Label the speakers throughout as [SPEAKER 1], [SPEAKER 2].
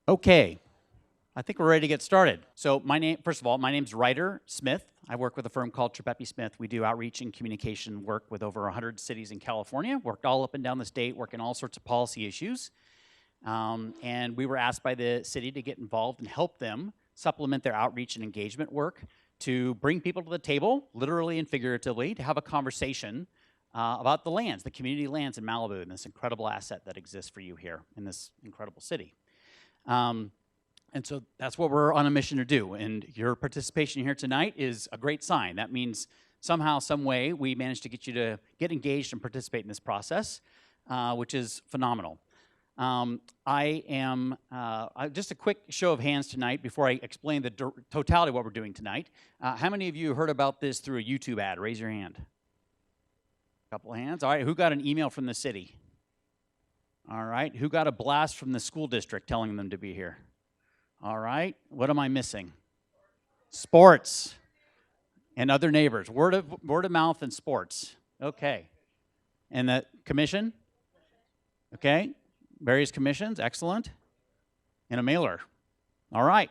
[SPEAKER 1] Okay, I think we're ready to get started. So first of all, my name's Ryder Smith. I work with a firm called Trapeppi Smith. We do outreach and communication work with over 100 cities in California, worked all up and down the state, working all sorts of policy issues. And we were asked by the city to get involved and help them supplement their outreach and engagement work to bring people to the table, literally and figuratively, to have a conversation about the lands, the community lands in Malibu, and this incredible asset that exists for you here in this incredible city. And so that's what we're on a mission to do. And your participation here tonight is a great sign. That means somehow, some way, we managed to get you to get engaged and participate in this process, which is phenomenal. Just a quick show of hands tonight before I explain the totality of what we're doing tonight. How many of you heard about this through a YouTube ad? Raise your hand. A couple of hands. All right, who got an email from the city? All right, who got a blast from the school district telling them to be here? All right, what am I missing? Sports and other neighbors. Word of mouth and sports. Okay. And the commission? Okay. Various commissions, excellent. And a mailer. All right.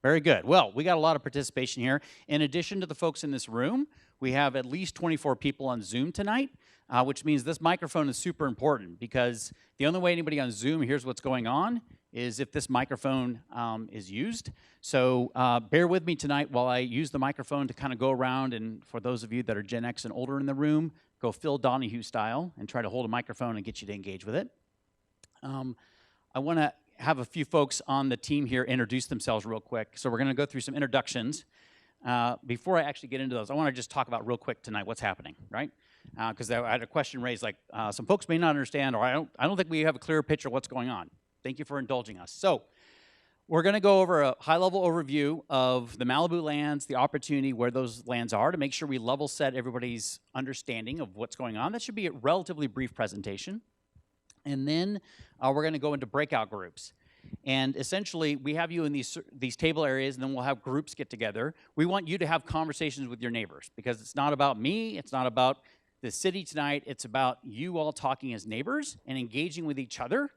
[SPEAKER 1] Very good. Well, we got a lot of participation here. In addition to the folks in this room, we have at least 24 people on Zoom tonight, which means this microphone is super important because the only way anybody on Zoom hears what's going on is if this microphone is used. So bear with me tonight while I use the microphone to kind of go around, and for those of you that are Gen X and older in the room, go Phil Donahue style and try to hold a microphone and get you to engage with it. I want to have a few folks on the team here introduce themselves real quick. So we're going to go through some introductions. Before I actually get into those, I want to just talk about real quick tonight what's happening, right? Because I had a question raised like, some folks may not understand, or I don't think we have a clear picture of what's going on. Thank you for indulging us. So we're going to go over a high-level overview of the Malibu lands, the opportunity where those lands are, to make sure we level set everybody's understanding of what's going on. That should be a relatively brief presentation. And then we're going to go into breakout groups. And essentially, we have you in these table areas, and then we'll have groups get together. We want you to have conversations with your neighbors, because it's not about me, it's not about the city tonight, it's about you all talking as neighbors and engaging with each other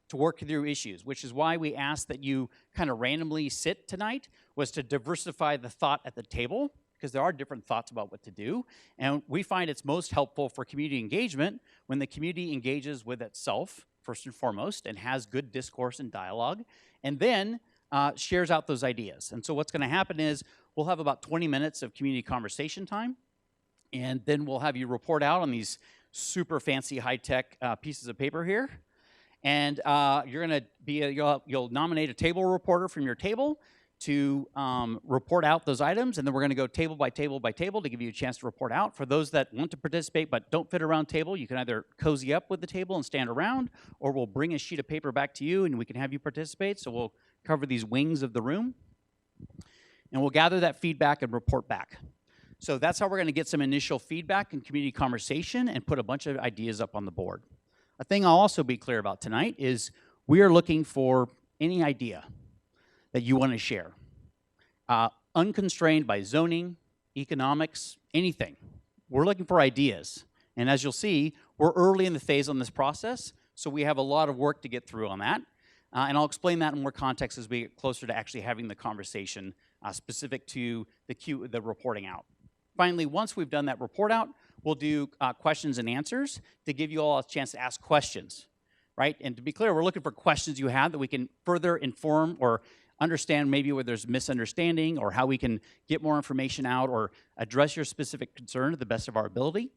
[SPEAKER 1] to work through issues, which is why we asked that you kind of randomly sit tonight, was to diversify the thought at the table, because there are different thoughts about what to do. And we find it's most helpful for community engagement when the community engages with itself, first and foremost, and has good discourse and dialogue, and then shares out those ideas. And so what's going to happen is we'll have about 20 minutes of community conversation time, and then we'll have you report out on these super fancy high-tech pieces of paper here. And you're going to be you'll nominate a table reporter from your table to report out those items, and then we're going to go table by table by table to give you a chance to report out. For those that want to participate but don't fit around table, you can either cozy up with the table and stand around, or we'll bring a sheet of paper back to you and we can have you participate. So we'll cover these wings of the room, and we'll gather that feedback and report back. So that's how we're going to get some initial feedback and community conversation and put a bunch of ideas up on the board. A thing I'll also be clear about tonight is we are looking for any idea that you want to share, unconstrained by zoning, economics, anything. We're looking for ideas. And as you'll see, we're early in the phase on this process, so we have a lot of work to get through on that. And I'll explain that in more context as we get closer to actually having the conversation specific to the reporting out. Finally, once we've done that report out, we'll do questions and answers to give you all a chance to ask questions, right? And to be clear, we're looking for questions you have that we can further inform or understand maybe where there's misunderstanding, or how we can get more information out or address your specific concern to the best of our ability.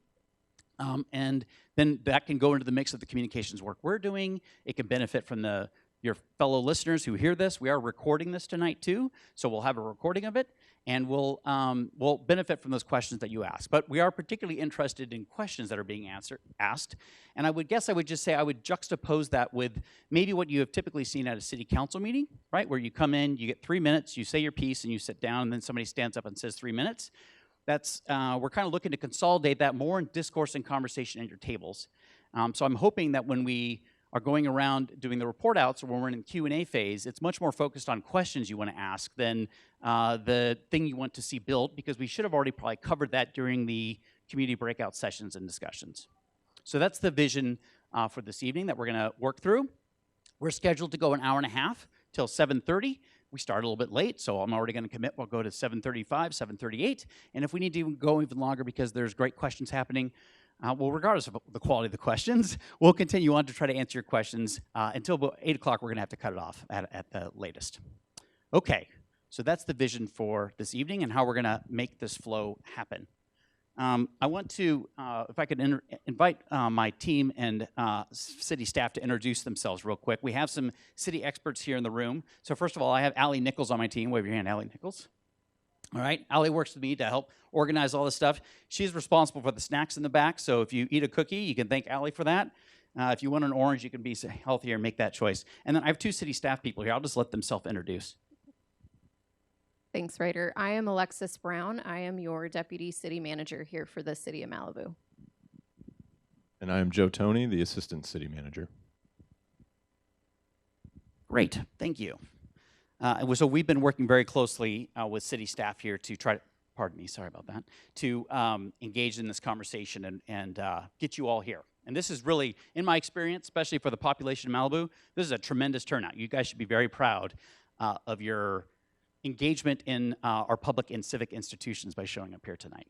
[SPEAKER 1] And then that can go into the mix of the communications work we're doing. It can benefit from your fellow listeners who hear this. We are recording this tonight too, so we'll have a recording of it, and we'll benefit from those questions that you ask. But we are particularly interested in questions that are being asked, and I would just say I would juxtapose that with maybe what you have typically seen at a city council meeting, right? Where you come in, you get 3 minutes, you say your piece, and you sit down, and then somebody stands up and says 3 minutes. That's we're kind of looking to consolidate that more in discourse and conversation at your tables. So I'm hoping that when we are going around doing the report outs, or when we're in the Q&A phase, it's much more focused on questions you want to ask than the thing you want to see built, because we should have already probably covered that during the community breakout sessions and discussions. So that's the vision for this evening that we're going to work through. We're scheduled to go an hour and a half till 7:30. We start a little bit late, so I'm already going to commit. We'll go to 7:35, 7:38, and if we need to even go even longer because there's great questions happening, well, regardless of the quality of the questions, we'll continue on to try to answer your questions until about 8 o'clock. We're going to have to cut it off at the latest. Okay, so that's the vision for this evening and how we're going to make this flow happen. I want to, if I could invite my team and city staff to introduce themselves real quick. We have some city experts here in the room. So first of all, I have Allie Nichols on my team. Wave your hand, Allie Nichols. All right, Allie works with me to help organize all this stuff. She's responsible for the snacks in the back, so if you eat a cookie, you can thank Allie for that. If you want an orange, you can be healthier and make that choice. And then I have two city staff people here. I'll just let them self-introduce.
[SPEAKER 2] Thanks, Ryder. I am Alexis Brown. I am your Deputy City Manager here for the City of Malibu.
[SPEAKER 3] And I am Joe Toney, the Assistant City Manager.
[SPEAKER 1] Great, thank you. So we've been working very closely with city staff here to try to, pardon me, sorry about that, to engage in this conversation and get you all here. And this is really, in my experience, especially for the population of Malibu, this is a tremendous turnout. You guys should be very proud of your engagement in our public and civic institutions by showing up here tonight.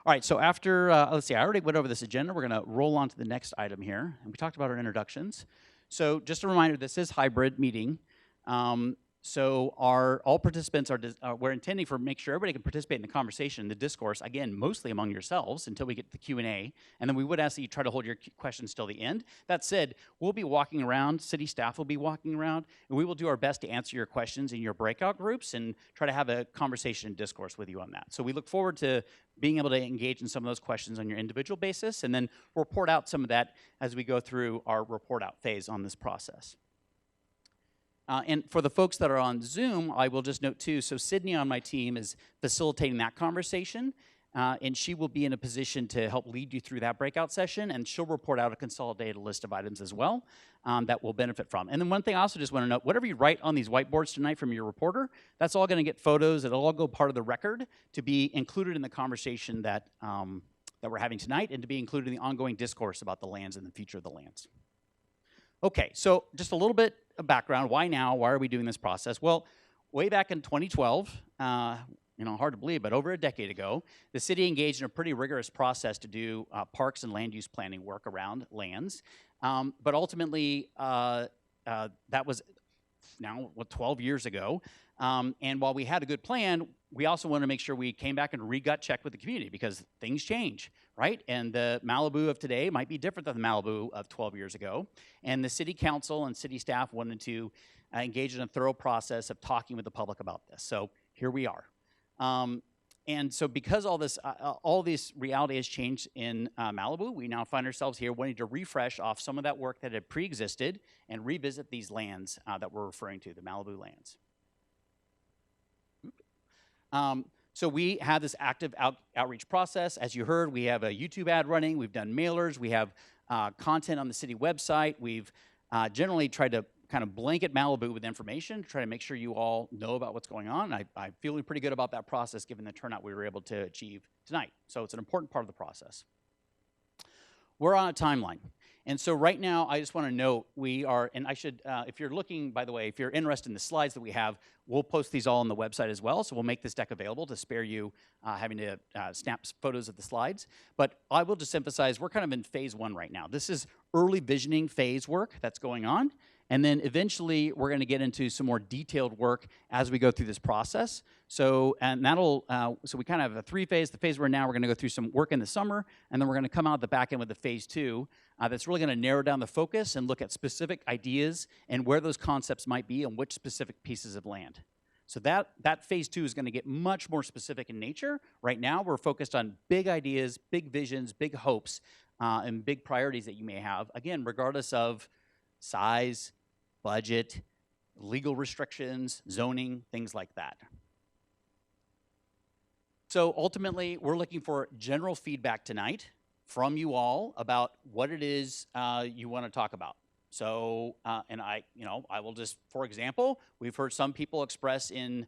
[SPEAKER 1] All right, so after, let's see, I already went over this agenda. We're going to roll on to the next item here. And we talked about our introductions. So just a reminder, this is hybrid meeting. So all participants we're intending for make sure everybody can participate in the conversation, the discourse, again, mostly among yourselves until we get to the Q&A. And then we would ask that you try to hold your questions till the end. That said, we'll be walking around, city staff will be walking around, and we will do our best to answer your questions in your breakout groups and try to have a conversation and discourse with you on that. So we look forward to being able to engage in some of those questions on your individual basis, and then report out some of that as we go through our report out phase on this process. And for the folks that are on Zoom, I will just note too, so Sydney on my team is facilitating that conversation, and she will be in a position to help lead you through that breakout session, and she'll report out a consolidated list of items as well that we'll benefit from. And then one thing I also just want to note, whatever you write on these whiteboards tonight from your reporter, that's all going to get photos. It'll all go part of the record to be included in the conversation that we're having tonight and to be included in the ongoing discourse about the lands and the future of the lands. Okay, so just a little bit of background. Why now? Why are we doing this process? Well, way back in 2012, hard to believe, but over a decade ago, the city engaged in a pretty rigorous process to do parks and land use planning work around lands. But ultimately, that was now 12 years ago. And while we had a good plan, we also wanted to make sure we came back and re-gut checked with the community because things change, right? And the Malibu of today might be different than the Malibu of 12 years ago. And the city council and city staff wanted to engage in a thorough process of talking with the public about this. So here we are. And so because all this reality has changed in Malibu, we now find ourselves here wanting to refresh off some of that work that had pre-existed and revisit these lands that we're referring to, the Malibu lands. So we have this active outreach process. As you heard, we have a YouTube ad running. We've done mailers. We have content on the city website. We've generally tried to kind of blanket Malibu with information to try to make sure you all know about what's going on. I'm feeling pretty good about that process given the turnout we were able to achieve tonight. So it's an important part of the process. We're on a timeline. And so right now, I just want to note we are, and I should, if you're looking, by the way, if you're interested in the slides that we have, we'll post these all on the website as well. So we'll make this deck available to spare you having to snap photos of the slides. But I will just emphasize, we're kind of in phase one right now. This is early visioning phase work that's going on. And then eventually, we're going to get into some more detailed work as we go through this process. So, and that'll, so we kind of have a three-phase. The phase we're in now, we're going to go through some work in the summer, and then we're going to come out the back end with the phase two. That's really going to narrow down the focus and look at specific ideas and where those concepts might be and which specific pieces of land. So that phase two is going to get much more specific in nature. Right now, we're focused on big ideas, big visions, big hopes, and big priorities that you may have. Again, regardless of size, budget, legal restrictions, zoning, things like that. So ultimately, we're looking for general feedback tonight from you all about what it is you want to talk about. So, and I will just, for example, we've heard some people express in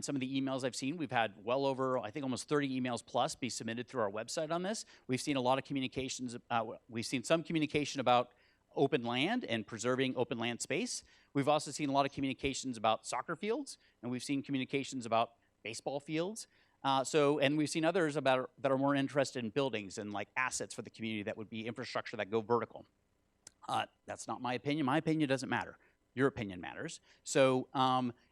[SPEAKER 1] some of the emails I've seen, we've had well over, I think almost 30 emails plus be submitted through our website on this. We've seen a lot of communications, we've seen some communication about open land and preserving open land space. We've also seen a lot of communications about soccer fields, and we've seen communications about baseball fields. And we've seen others that are more interested in buildings and like assets for the community that would be infrastructure that go vertical. That's not my opinion. My opinion doesn't matter. Your opinion matters. So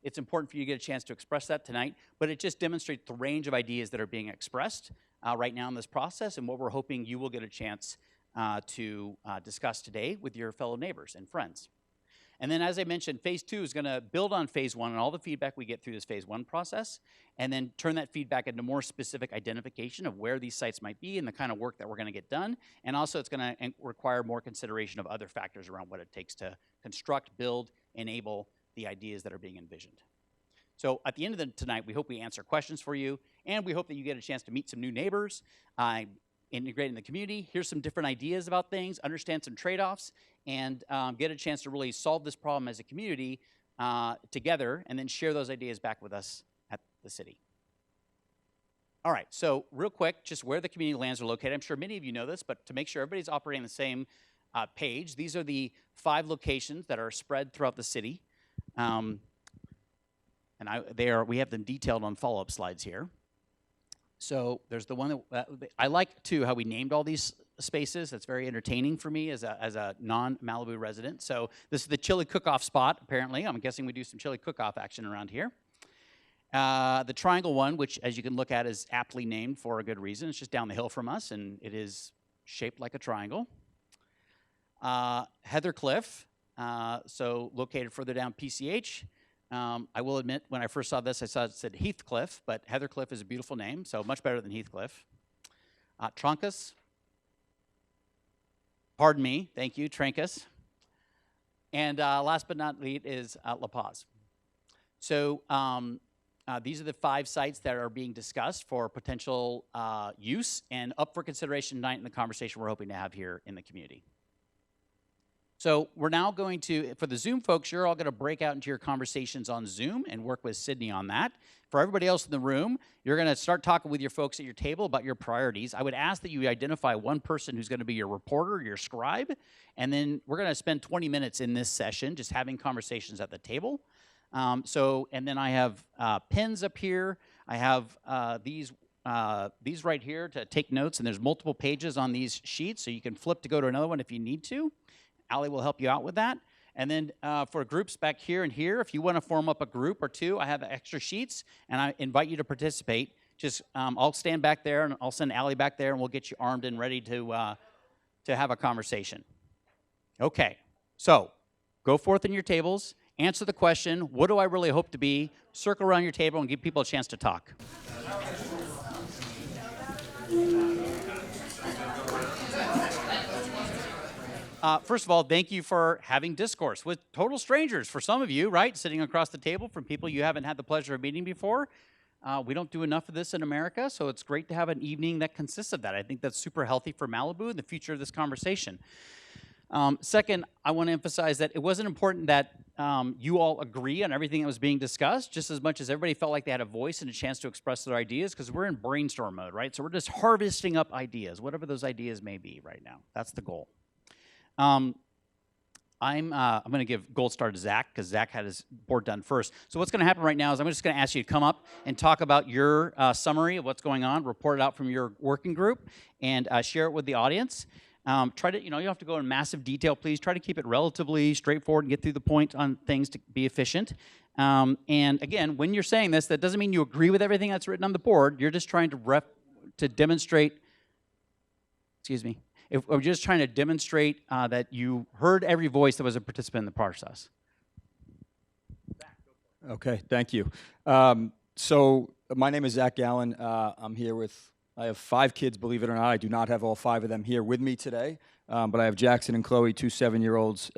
[SPEAKER 1] it's important for you to get a chance to express that tonight, but it just demonstrates the range of ideas that are being expressed right now in this process and what we're hoping you will get a chance to discuss today with your fellow neighbors and friends. And then, as I mentioned, phase 2 is going to build on phase 1 and all the feedback we get through this phase 1 process, and then turn that feedback into more specific identification of where these sites might be and the kind of work that we're going to get done. And also, it's going to require more consideration of other factors around what it takes to construct, build, enable the ideas that are being envisioned. So at the end of tonight, we hope we answer questions for you, and we hope that you get a chance to meet some new neighbors, integrate in the community, hear some different ideas about things, understand some trade-offs, and get a chance to really solve this problem as a community together, and then share those ideas back with us at the city. All right, so real quick, just where the community lands are located. I'm sure many of you know this, but to make sure everybody's operating the same page, these are the 5 locations that are spread throughout the city. We have them detailed on follow-up slides here. So there's the one that I like too how we named all these spaces. That's very entertaining for me as a non-Malibu resident. So this is the chili cook-off spot. Apparently, I'm guessing we do some chili cook-off action around here. The triangle one, which as you can look at, is aptly named for a good reason. It's just down the hill from us, and it is shaped like a triangle. Heathercliff, so located further down PCH. I will admit, when I first saw this, I saw it said Heathcliff, but Heathercliff is a beautiful name, so much better than Heathcliff. Trancas. Pardon me, thank you, Trancas. And last but not least is La Paz. So these are the 5 sites that are being discussed for potential use and up for consideration tonight in the conversation we're hoping to have here in the community. So we're now going to, for the Zoom folks, you're all going to break out into your conversations on Zoom and work with Sydney on that. For everybody else in the room, you're going to start talking with your folks at your table about your priorities. I would ask that you identify one person who's going to be your reporter, your scribe, and then we're going to spend 20 minutes in this session just having conversations at the table. And then I have pens up here. I have these right here to take notes, and there's multiple pages on these sheets, so you can flip to go to another one if you need to. Allie will help you out with that. And then for groups back here and here, if you want to form up a group or two, I have extra sheets, and I invite you to participate. Just I'll stand back there, and I'll send Allie back there, and we'll get you armed and ready to have a conversation. Okay, so go forth in your tables, answer the question, what do I really hope to be? Circle around your table and give people a chance to talk. First of all, thank you for having discourse with total strangers for some of you, right? Sitting across the table from people you haven't had the pleasure of meeting before. We don't do enough of this in America, so it's great to have an evening that consists of that. I think that's super healthy for Malibu and the future of this conversation. Second, I want to emphasize that it wasn't important that you all agree on everything that was being discussed, just as much as everybody felt like they had a voice and a chance to express their ideas, because we're in brainstorm mode, right? So we're just harvesting up ideas, whatever those ideas may be right now. That's the goal. I'm going to give gold star to Zach, because Zach had his board done first. So what's going to happen right now is I'm just going to ask you to come up and talk about your summary of what's going on, report it out from your working group, and share it with the audience. Try to, you don't have to go in massive detail, please. Try to keep it relatively straightforward and get through the point on things to be efficient. And again, when you're saying this, that doesn't mean you agree with everything that's written on the board. You're just trying to demonstrate, if we're just trying to demonstrate that you heard every voice that was a participant in the process.
[SPEAKER 4] Okay, thank you. So my name is Zach Gallen. I'm here I have 5 kids, believe it or not. I do not have all 5 of them here with me today, but I have Jackson and Chloe, 2 7-year-olds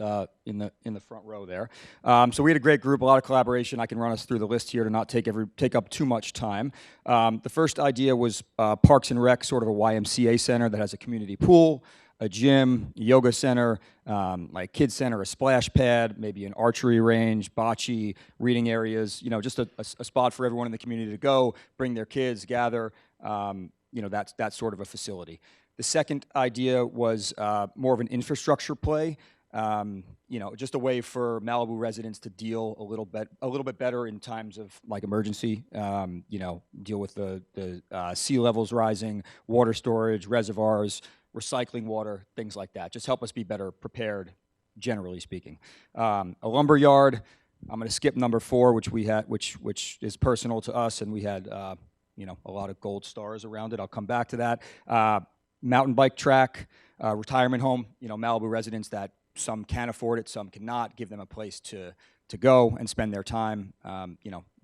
[SPEAKER 4] in the front row there. So we had a great group, a lot of collaboration. I can run us through the list here to not take up too much time. The first idea was Parks and Rec, sort of a YMCA center that has a community pool, a gym, yoga center, like kids center, a splash pad, maybe an archery range, bocce, reading areas, just a spot for everyone in the community to go, bring their kids, gather, that's sort of a facility. The second idea was more of an infrastructure play. Just a way for Malibu residents to deal a little bit better in times of like emergency. Deal with the sea levels rising, water storage, reservoirs, recycling water, things like that. Just help us be better prepared, generally speaking. A lumber yard. I'm going to skip number 4, which we had, which is personal to us, and we had a lot of gold stars around it. I'll come back to that. Mountain bike track, retirement home. Malibu residents that some can afford it, some cannot. Give them a place to go and spend their time.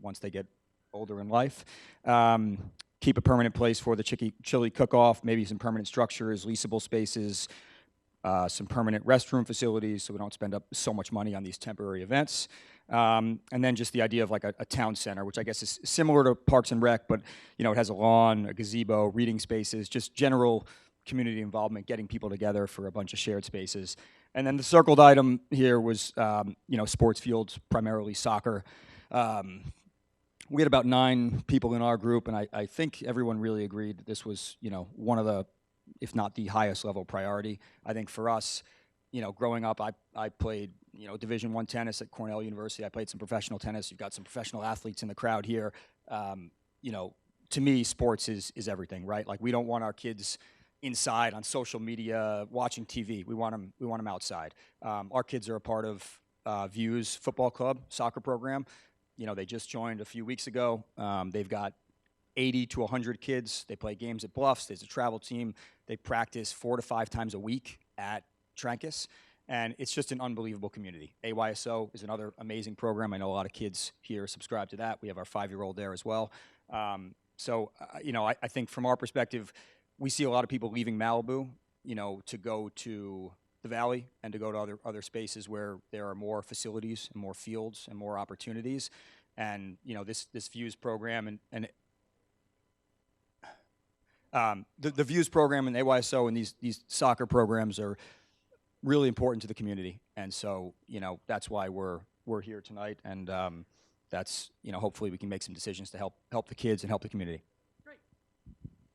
[SPEAKER 4] Once they get older in life. Keep a permanent place for the chili cook-off. Maybe some permanent structures, leasable spaces. Some permanent restroom facilities, so we don't spend up so much money on these temporary events. And then just the idea of like a town center, which I guess is similar to Parks and Rec, but it has a lawn, a gazebo, reading spaces, just general community involvement, getting people together for a bunch of shared spaces. And then the circled item here was, sports fields, primarily soccer. We had about 9 people in our group, and I think everyone really agreed that this was, one of the, if not the highest level priority. I think for us, growing up, I played, Division I tennis at Cornell University. I played some professional tennis. You've got some professional athletes in the crowd here. To me, sports is everything, right? Like, we don't want our kids inside on social media watching TV. We want them outside. Our kids are a part of Views Football Club soccer program. They just joined a few weeks ago. They've got 80 to 100 kids. They play games at Bluffs. There's a travel team. They practice 4 to 5 times a week at Trancas. And it's just an unbelievable community. AYSO is another amazing program. I know a lot of kids here subscribe to that. We have our 5-year-old there as well. I think from our perspective, we see a lot of people leaving Malibu, to go to the Valley and to go to other spaces where there are more facilities and more fields and more opportunities. And, this Views program and the Views program and AYSO and these soccer programs are really important to the community. And so, that's why we're here tonight. And that's, hopefully we can make some decisions to help the kids and help the community.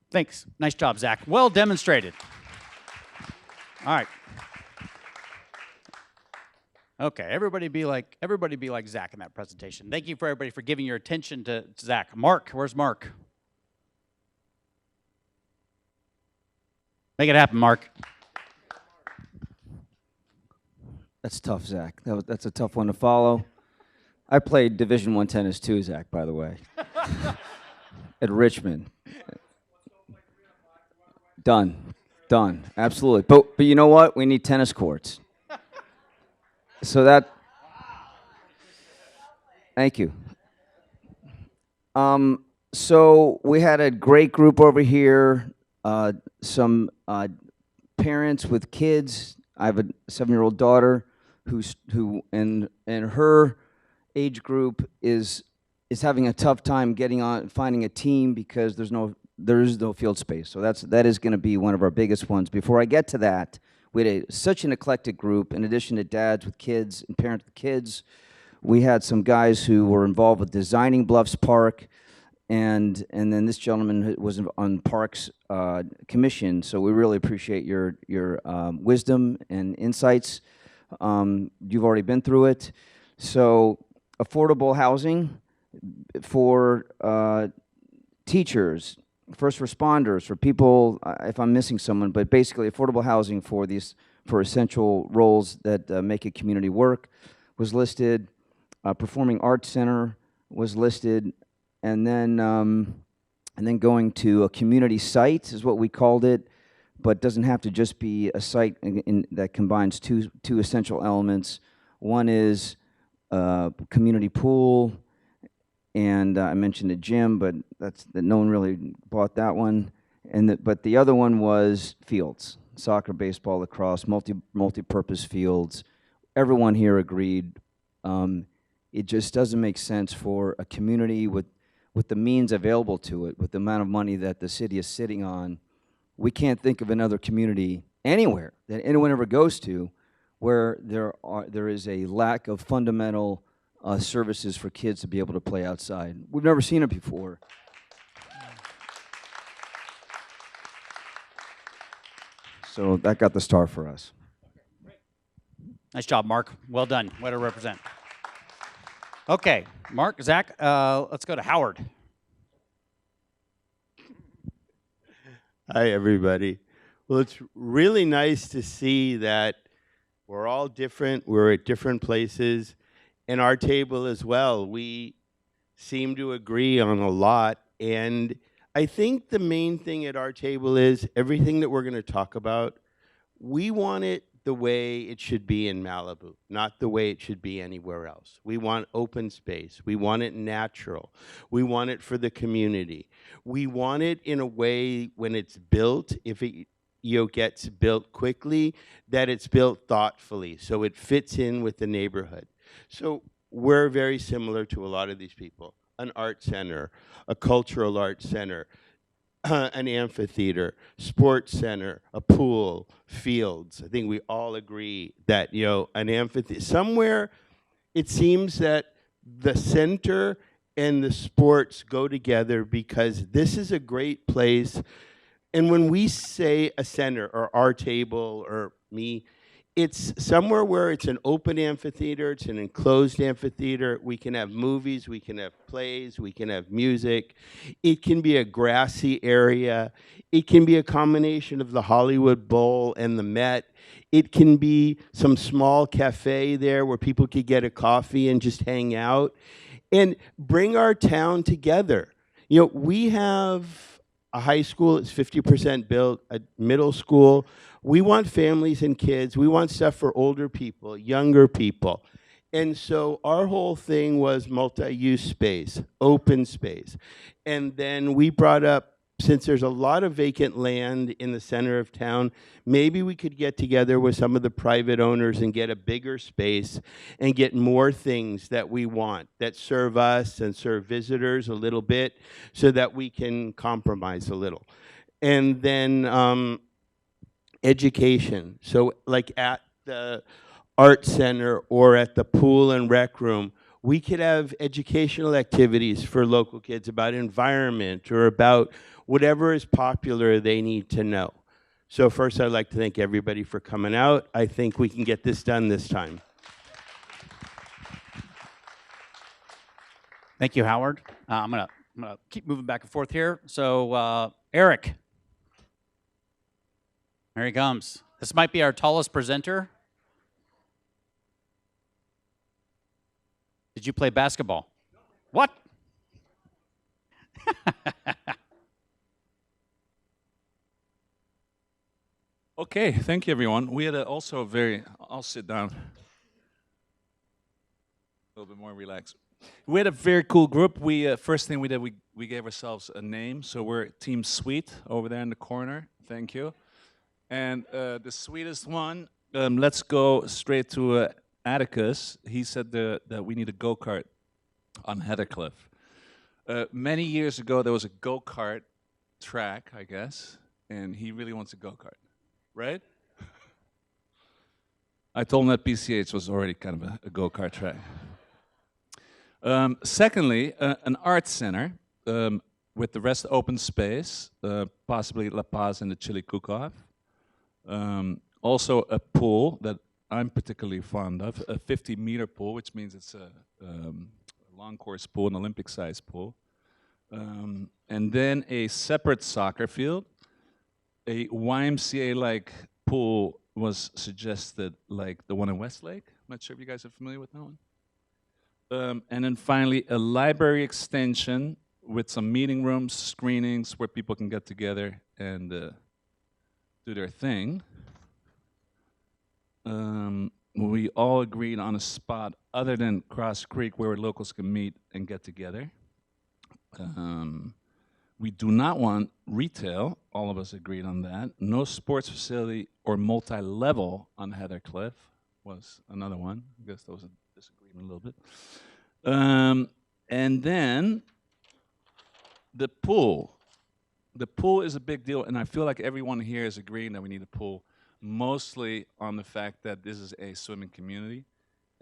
[SPEAKER 1] Thanks. Nice job, Zach. Well demonstrated. All right. Okay, everybody be like Zach in that presentation. Thank you for everybody for giving your attention to Zach. Mark, where's Mark? Make it happen, Mark.
[SPEAKER 5] That's tough, Zach. That's a tough one to follow. I played Division I tennis too, Zach, by the way, at Richmond. Done, absolutely. But you know what? We need tennis courts. So thank you. So we had a great group over here. Some parents with kids. I have a 7-year-old daughter who in her age group is having a tough time finding a team because there is no field space. So that is going to be one of our biggest ones. Before I get to that, we had such an eclectic group. In addition to dads with kids and parents with kids, we had some guys who were involved with designing Bluffs Park, and then this gentleman was on Parks Commission. So we really appreciate your wisdom and insights. You've already been through it. So affordable housing for teachers, first responders, for people, if I'm missing someone, but basically affordable housing for essential roles that make a community work was listed. Performing Arts Center was listed, and then going to a community site is what we called it, but doesn't have to just be a site that combines two essential elements. One is community pool, and I mentioned a gym, but no one really bought that one. But the other one was fields: soccer, baseball, lacrosse, multi-purpose fields. Everyone here agreed. It just doesn't make sense for a community with the means available to it, with the amount of money that the city is sitting on. We can't think of another community anywhere that anyone ever goes to where there is a lack of fundamental services for kids to be able to play outside. We've never seen it before. So that got the star for us.
[SPEAKER 1] Nice job, Mark. Well done. Way to represent. Okay, Mark, Zach, let's go to Howard.
[SPEAKER 6] Hi, everybody. Well, it's really nice to see that we're all different. We're at different places. And our table as well. We seem to agree on a lot. And I think the main thing at our table is everything that we're going to talk about, we want it the way it should be in Malibu, not the way it should be anywhere else. We want open space. We want it natural. We want it for the community. We want it in a way when it's built, if it gets built quickly, that it's built thoughtfully so it fits in with the neighborhood. So we're very similar to a lot of these people. An art center, a cultural arts center, an amphitheater, sports center, a pool, fields. I think we all agree that, an amphitheater, somewhere it seems that the center and the sports go together because this is a great place. And when we say a center or our table or me, it's somewhere where it's an open amphitheater, it's an enclosed amphitheater. We can have movies, we can have plays, we can have music. It can be a grassy area. It can be a combination of the Hollywood Bowl and the Met. It can be some small cafe there where people could get a coffee and just hang out and bring our town together. We have a high school, it's 50% built, a middle school. We want families and kids. We want stuff for older people, younger people. And so our whole thing was multi-use space, open space. And then we brought up, since there's a lot of vacant land in the center of town, maybe we could get together with some of the private owners and get a bigger space and get more things that we want, that serve us and serve visitors a little bit so that we can compromise a little. And then education. So like at the art center or at the pool and rec room, we could have educational activities for local kids about environment or about whatever is popular they need to know. So first, I'd like to thank everybody for coming out. I think we can get this done this time.
[SPEAKER 1] Thank you, Howard. I'm gonna keep moving back and forth here. So Eric, here he comes. This might be our tallest presenter. Did you play basketball? What?
[SPEAKER 7] Okay, thank you, everyone. We had also a very, I'll sit down. A little bit more relaxed. We had a very cool group. First thing we did, we gave ourselves a name. So we're Team Sweet over there in the corner. Thank you. And the sweetest one, let's go straight to Atticus. He said that we need a go-kart on Heathercliff. Many years ago, there was a go-kart track, I guess, and he really wants a go-kart, right? I told him that PCH was already kind of a go-kart track. Secondly, an art center with the rest open space, possibly La Paz and the Chili Cook-Off. Also a pool that I'm particularly fond of, a 50-meter pool, which means it's a long course pool, an Olympic-sized pool. And then a separate soccer field. A YMCA-like pool was suggested, like the one in Westlake. I'm not sure if you guys are familiar with that one. And then finally, a library extension with some meeting rooms, screenings where people can get together and do their thing. We all agreed on a spot other than Cross Creek where locals can meet and get together. We do not want retail. All of us agreed on that. No sports facility or multi-level on Heathercliff was another one. I guess there was a disagreement a little bit. And then the pool. The pool is a big deal, and I feel like everyone here is agreeing that we need a pool, mostly on the fact that this is a swimming community.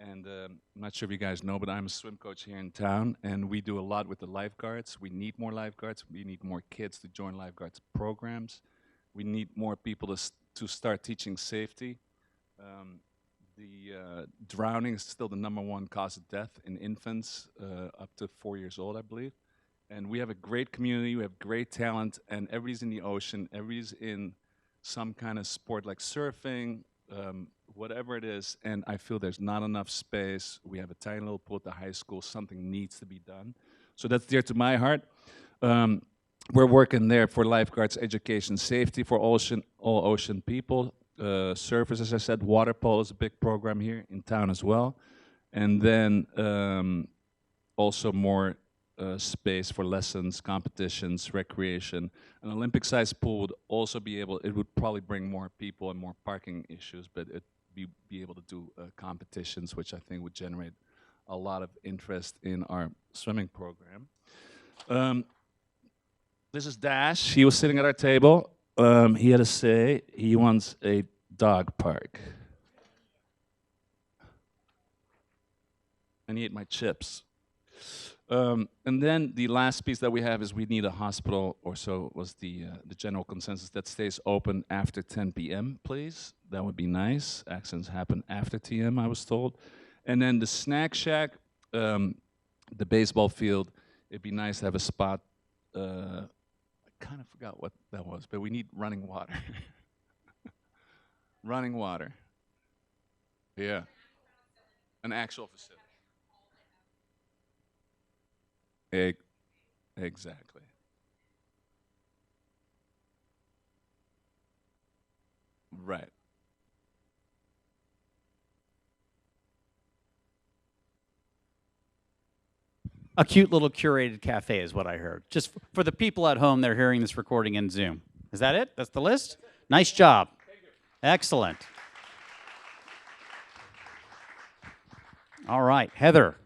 [SPEAKER 7] And I'm not sure if you guys know, but I'm a swim coach here in town, and we do a lot with the lifeguards. We need more lifeguards. We need more kids to join lifeguards programs. We need more people to start teaching safety. drowning is still the #1 cause of death in infants up to 4 years old, I believe. And we have a great community, we have great talent, and everybody's in the ocean, everybody's in some kind of sport like surfing, whatever it is, and I feel there's not enough space. We have a tiny little pool at the high school, something needs to be done. So that's dear to my heart. We're working there for lifeguards, education, safety for all ocean people. Surfers, as I said, water polo is a big program here in town as well. And then also more space for lessons, competitions, recreation. An Olympic-sized pool would also be able, it would probably bring more people and more parking issues, but it'd be able to do competitions, which I think would generate a lot of interest in our swimming program. This is Dash. He was sitting at our table. He had to say he wants a dog park. And he ate my chips. And then the last piece that we have is we need a hospital, or so was the general consensus, that stays open after 10 p.m., please. That would be nice. Accidents happen after TM, I was told. And then the snack shack, the baseball field, it'd be nice to have a spot. I kind of forgot what that was, but we need running water. Running water. Yeah. An actual facility. Exactly. Right.
[SPEAKER 1] A cute little curated cafe is what I heard. Just for the people at home, they're hearing this recording in Zoom. Is that it? That's the list? Nice job. Excellent. All right, Heather.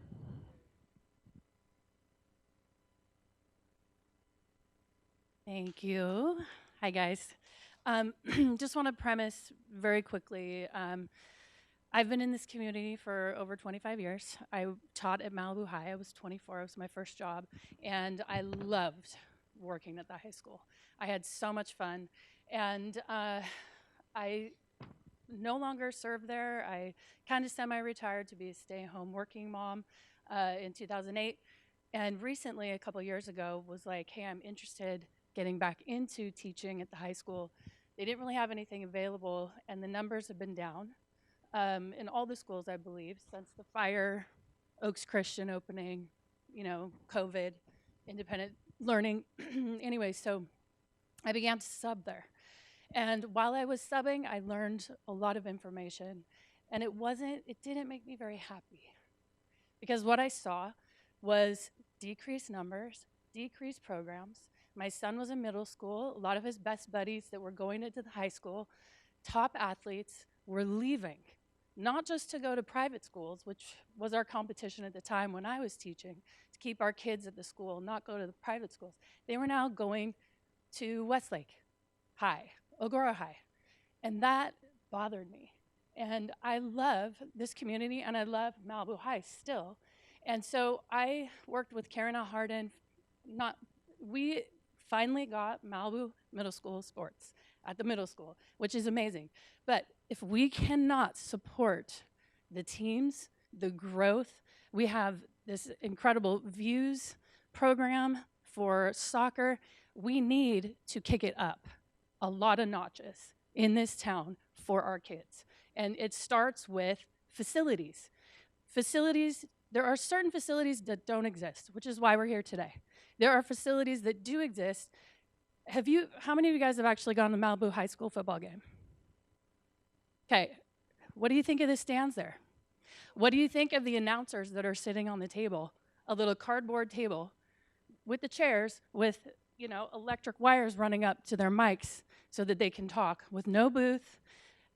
[SPEAKER 8] Thank you. Hi, guys. Just want to premise very quickly. I've been in this community for over 25 years. I taught at Malibu High. I was 24. It was my first job. And I loved working at the high school. I had so much fun. And I no longer serve there. I kind of semi-retired to be a stay-at-home working mom in 2008. And recently, a couple years ago, was like, hey, I'm interested getting back into teaching at the high school. They didn't really have anything available, and the numbers have been down in all the schools, I believe, since the Fire, Oaks Christian opening, you know, COVID, independent learning. Anyway, so I began to sub there. And while I was subbing, I learned a lot of information, and it didn't make me very happy. Because what I saw was decreased numbers, decreased programs. My son was in middle school. A lot of his best buddies that were going into the high school, top athletes, were leaving, not just to go to private schools, which was our competition at the time when I was teaching, to keep our kids at the school, not go to the private schools. They were now going to Westlake High, Agora High, and that bothered me. And I love this community, and I love Malibu High still. And so I worked with Karen Harden. We finally got Malibu Middle School sports at the middle school, which is amazing. But if we cannot support the teams, the growth, we have this incredible Views program for soccer. We need to kick it up a lot of notches in this town for our kids. And it starts with facilities. There are certain facilities that don't exist, which is why we're here today. There are facilities that do exist. How many of you guys have actually gone to the Malibu High School football game? Okay, what do you think of the stands there? What do you think of the announcers that are sitting on the table? A little cardboard table with the chairs with, you know, electric wires running up to their mics so that they can talk with no booth.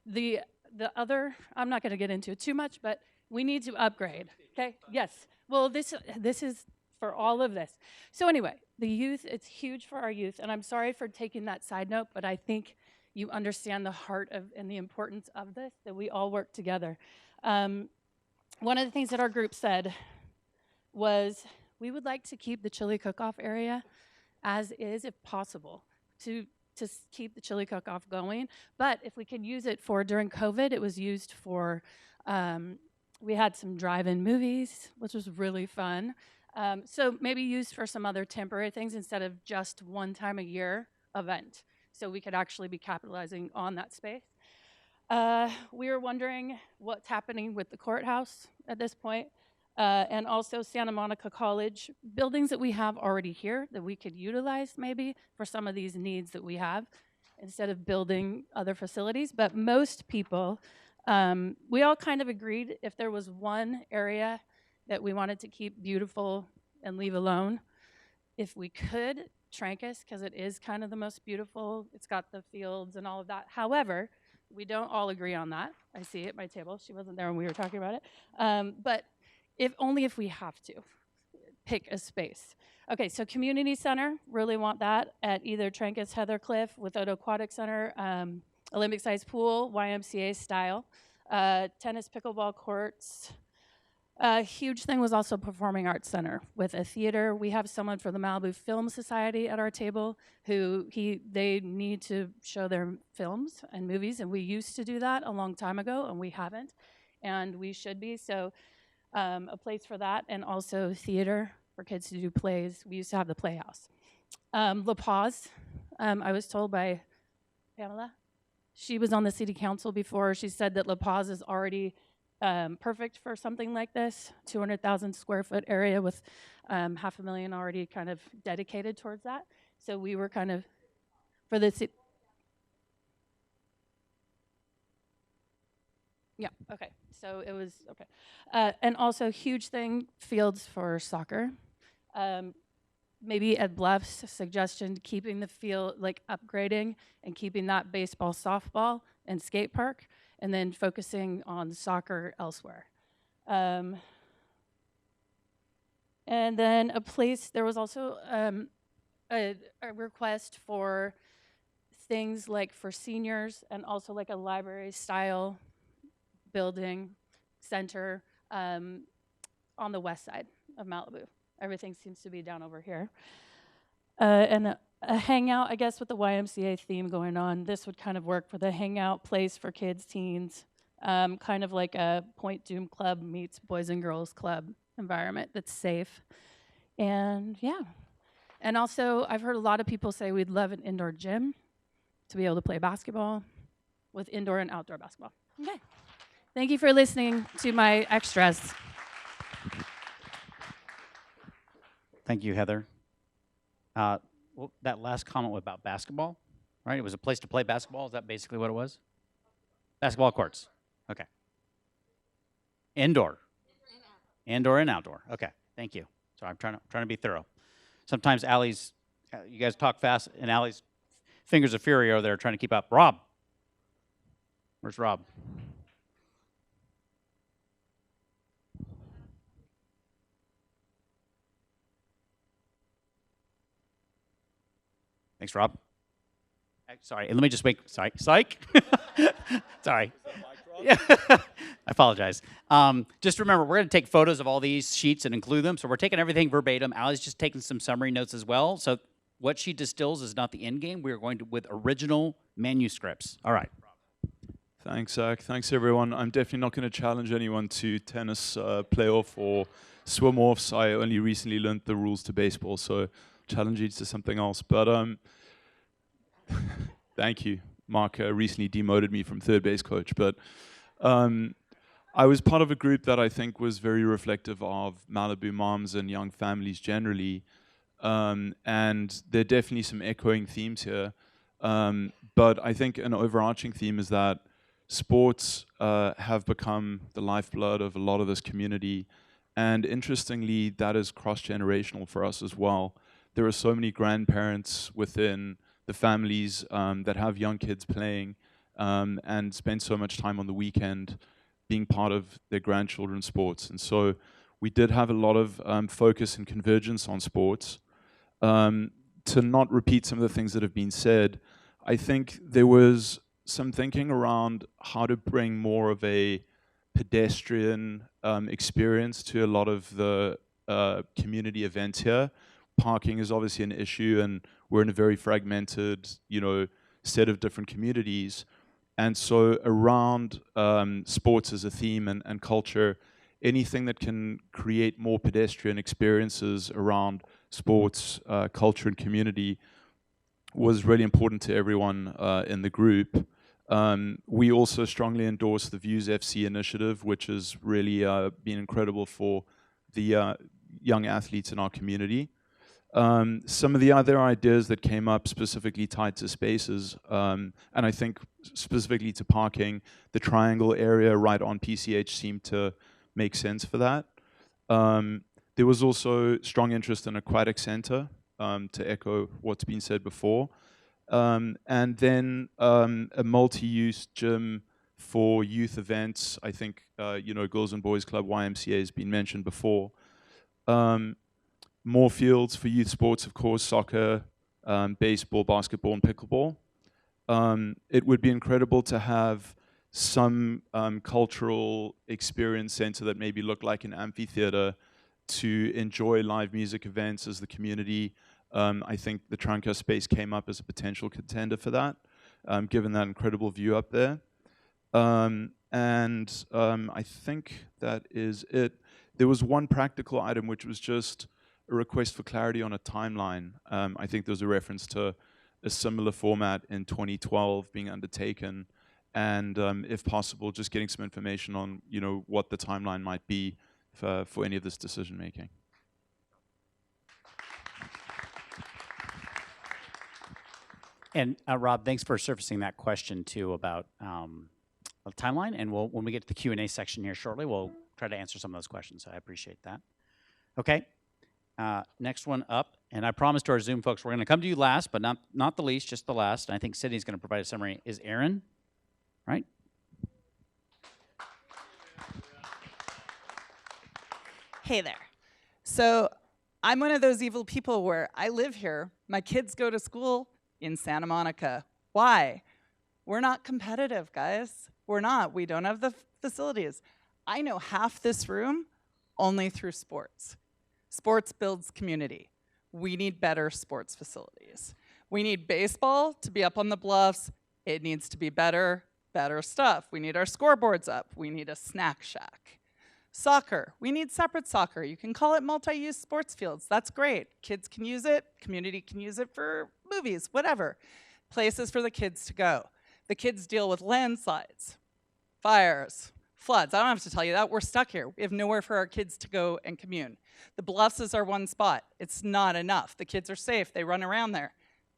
[SPEAKER 8] The other, I'm not gonna get into it too much, but we need to upgrade, okay? Yes, well, this is for all of this. So anyway, the youth, it's huge for our youth, and I'm sorry for taking that side note, but I think you understand the heart of and the importance of this, that we all work together. One of the things that our group said was we would like to keep the chili cook-off area as is, if possible, to keep the chili cook-off going. But if we can use it during COVID, it was used for We had some drive-in movies, which was really fun. So maybe used for some other temporary things instead of just one time a year event. So we could actually be capitalizing on that space. We were wondering what's happening with the courthouse at this point, and also Santa Monica College, buildings that we have already here that we could utilize maybe for some of these needs that we have instead of building other facilities. But most people, we all kind of agreed if there was one area that we wanted to keep beautiful and leave alone, if we could, Trancas, because it is kind of the most beautiful. It's got the fields and all of that. However, we don't all agree on that. I see it at my table. She wasn't there when we were talking about it. But only if we have to pick a space. Okay, so community center, really want that at either Trancas, Heathercliff, with an aquatic center, Olympic-sized pool, YMCA style, tennis, pickleball courts. A huge thing was also performing arts center with a theater. We have someone for the Malibu Film Society at our table who they need to show their films and movies, and we used to do that a long time ago, and we haven't, and we should be. So a place for that, and also theater for kids to do plays. We used to have the Playhouse. La Paz, I was told by Pamela, she was on the city council before. She said that La Paz is already perfect for something like this, 200,000 square foot area with $500,000 already kind of dedicated towards that. So we were kind of, for the city. Yeah, okay, so it was, okay. And also huge thing, fields for soccer. Maybe Ed Bluff's suggestion, keeping the field, like upgrading and keeping that baseball, softball, and skate park, and then focusing on soccer elsewhere. And then a place, there was also a request for things like for seniors and also like a library style building center on the west side of Malibu. Everything seems to be down over here. And a hangout, I guess, with the YMCA theme going on. This would kind of work for the hangout place for kids, teens, kind of like a Point Doom Club meets Boys and Girls Club environment that's safe. And yeah. And also, I've heard a lot of people say we'd love an indoor gym to be able to play basketball with indoor and outdoor basketball. Okay. Thank you for listening to my extras.
[SPEAKER 1] Thank you, Heather. Well, that last comment was about basketball, right? It was a place to play basketball. Is that basically what it was? Basketball courts. Okay. Indoor. Indoor and outdoor. Okay. Thank you. So I'm trying to be thorough. Sometimes Allie's, you guys talk fast, and Allie's fingers of fury are there trying to keep up. Rob. Where's Rob? Thanks, Rob. Sorry, let me just wait. Sorry, psych. Sorry. Yeah. I apologize. Just remember, we're going to take photos of all these sheets and include them. So we're taking everything verbatim. Allie's just taking some summary notes as well. So what she distills is not the end game. We're going to with original manuscripts. All right.
[SPEAKER 3] Thanks, Zach. Thanks, everyone. I'm definitely not going to challenge anyone to tennis playoff or swim offs. I only recently learned the rules to baseball, so challenge you to something else. But thank you. Mark recently demoted me from third base coach. But I was part of a group that I think was very reflective of Malibu moms and young families generally. And there are definitely some echoing themes here. But I think an overarching theme is that sports have become the lifeblood of a lot of this community. And interestingly, that is cross-generational for us as well. There are so many grandparents within the families that have young kids playing and spend so much time on the weekend being part of their grandchildren's sports. And so we did have a lot of focus and convergence on sports. To not repeat some of the things that have been said, I think there was some thinking around how to bring more of a pedestrian experience to a lot of the community events here. Parking is obviously an issue, and we're in a very fragmented, set of different communities. And so around sports as a theme and culture, anything that can create more pedestrian experiences around sports, culture, and community was really important to everyone in the group. We also strongly endorse the Views FC initiative, which has really been incredible for the young athletes in our community. Some of the other ideas that came up specifically tied to spaces, and I think specifically to parking, the triangle area right on PCH seemed to make sense for that. There was also strong interest in aquatic center, to echo what's been said before. And then a multi-use gym for youth events. I think, Girls and Boys Club, YMCA has been mentioned before. More fields for youth sports, of course, soccer, baseball, basketball, and pickleball. It would be incredible to have some cultural experience center that maybe looked like an amphitheater to enjoy live music events as the community. I think the Trancas space came up as a potential contender for that, given that incredible view up there. I think that is it. There was one practical item, which was just a request for clarity on a timeline. I think there was a reference to a similar format in 2012 being undertaken, and if possible, just getting some information on what the timeline might be for any of this decision making.
[SPEAKER 1] And Rob, thanks for surfacing that question too about a timeline. And when we get to the Q&A section here shortly, we'll try to answer some of those questions. So I appreciate that. Okay, next one up. And I promised to our Zoom folks we're going to come to you last, but not the least, just the last. And I think Sydney's going to provide a summary. Is Aaron, right?
[SPEAKER 9] Hey there. So I'm one of those evil people where I live here. My kids go to school in Santa Monica. Why? We're not competitive, guys. We're not. We don't have the facilities. I know half this room only through sports. Sports builds community. We need better sports facilities. We need baseball to be up on the bluffs. It needs to be better stuff. We need our scoreboards up. We need a snack shack. Soccer, we need separate soccer. You can call it multi-use sports fields. That's great. Kids can use it. Community can use it for movies, whatever. Places for the kids to go. The kids deal with landslides, fires, floods. I don't have to tell you that. We're stuck here. We have nowhere for our kids to go and commune. The bluffs is our one spot. It's not enough. The kids are safe. They run around there.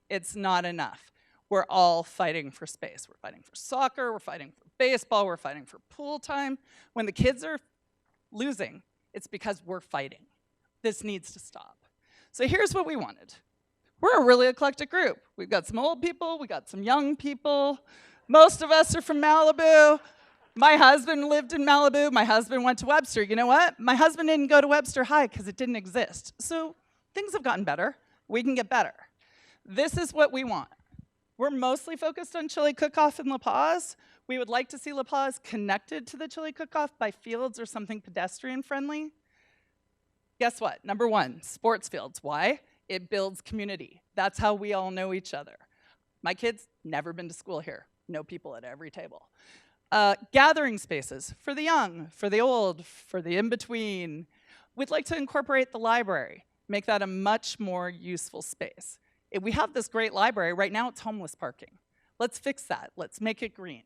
[SPEAKER 9] It's not enough. We're all fighting for space. We're fighting for soccer. We're fighting for baseball. We're fighting for pool time. When the kids are losing, it's because we're fighting. This needs to stop. So here's what we wanted. We're a really eclectic group. We've got some old people, we got some young people. Most of us are from Malibu. My husband lived in Malibu. My husband went to Webster. You know what? My husband didn't go to Webster High because it didn't exist. So things have gotten better. We can get better. This is what we want. We're mostly focused on Chili Cook-Off in La Paz. We would like to see La Paz connected to the Chili Cook-Off by fields or something pedestrian-friendly. Guess what? Number one, sports fields. Why? It builds community. That's how we all know each other. My kids, never been to school here. Know people at every table. Gathering spaces for the young, for the old, for the in-between. We'd like to incorporate the library, make that a much more useful space. If we have this great library, right now it's homeless parking. Let's fix that. Let's make it green.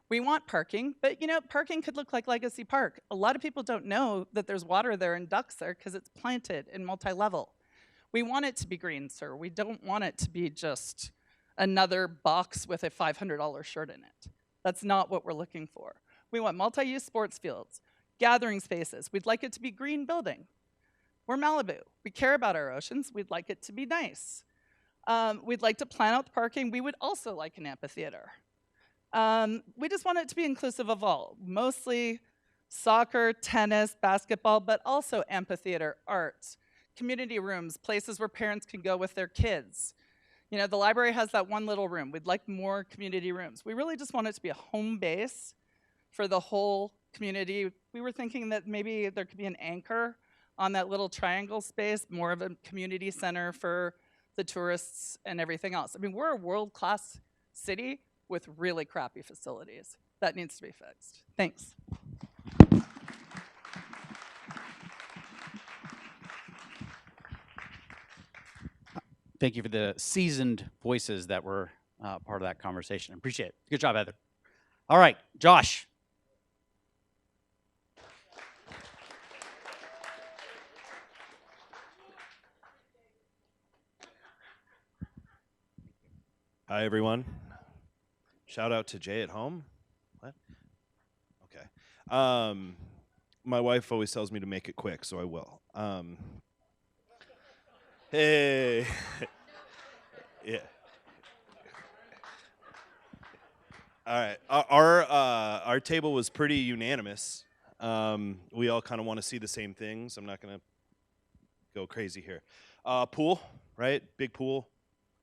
[SPEAKER 9] We want parking, but parking could look like Legacy Park. A lot of people don't know that there's water there and ducks there because it's planted and multi-level. We want it to be green, sir. We don't want it to be just another box with a $500 shirt in it. That's not what we're looking for. We want multi-use sports fields, gathering spaces. We'd like it to be green building. We're Malibu. We care about our oceans. We'd like it to be nice. We'd like to plan out the parking. We would also like an amphitheater. We just want it to be inclusive of all, mostly soccer, tennis, basketball, but also amphitheater, arts, community rooms, places where parents can go with their kids. The library has that one little room. We'd like more community rooms. We really just want it to be a home base for the whole community. We were thinking that maybe there could be an anchor on that little triangle space, more of a community center for the tourists and everything else. I mean, we're a world-class city. with really crappy facilities. That needs to be fixed. Thanks.
[SPEAKER 1] Thank you for the seasoned voices that were part of that conversation. Appreciate it. Good job, Heather. All right, Josh.
[SPEAKER 10] Hi, everyone. Shout out to Jay at home. What? Okay. My wife always tells me to make it quick, so I will. Hey. Yeah. All right. Our table was pretty unanimous. We all kind of want to see the same things. I'm not going to go crazy here. Pool, right? Big pool,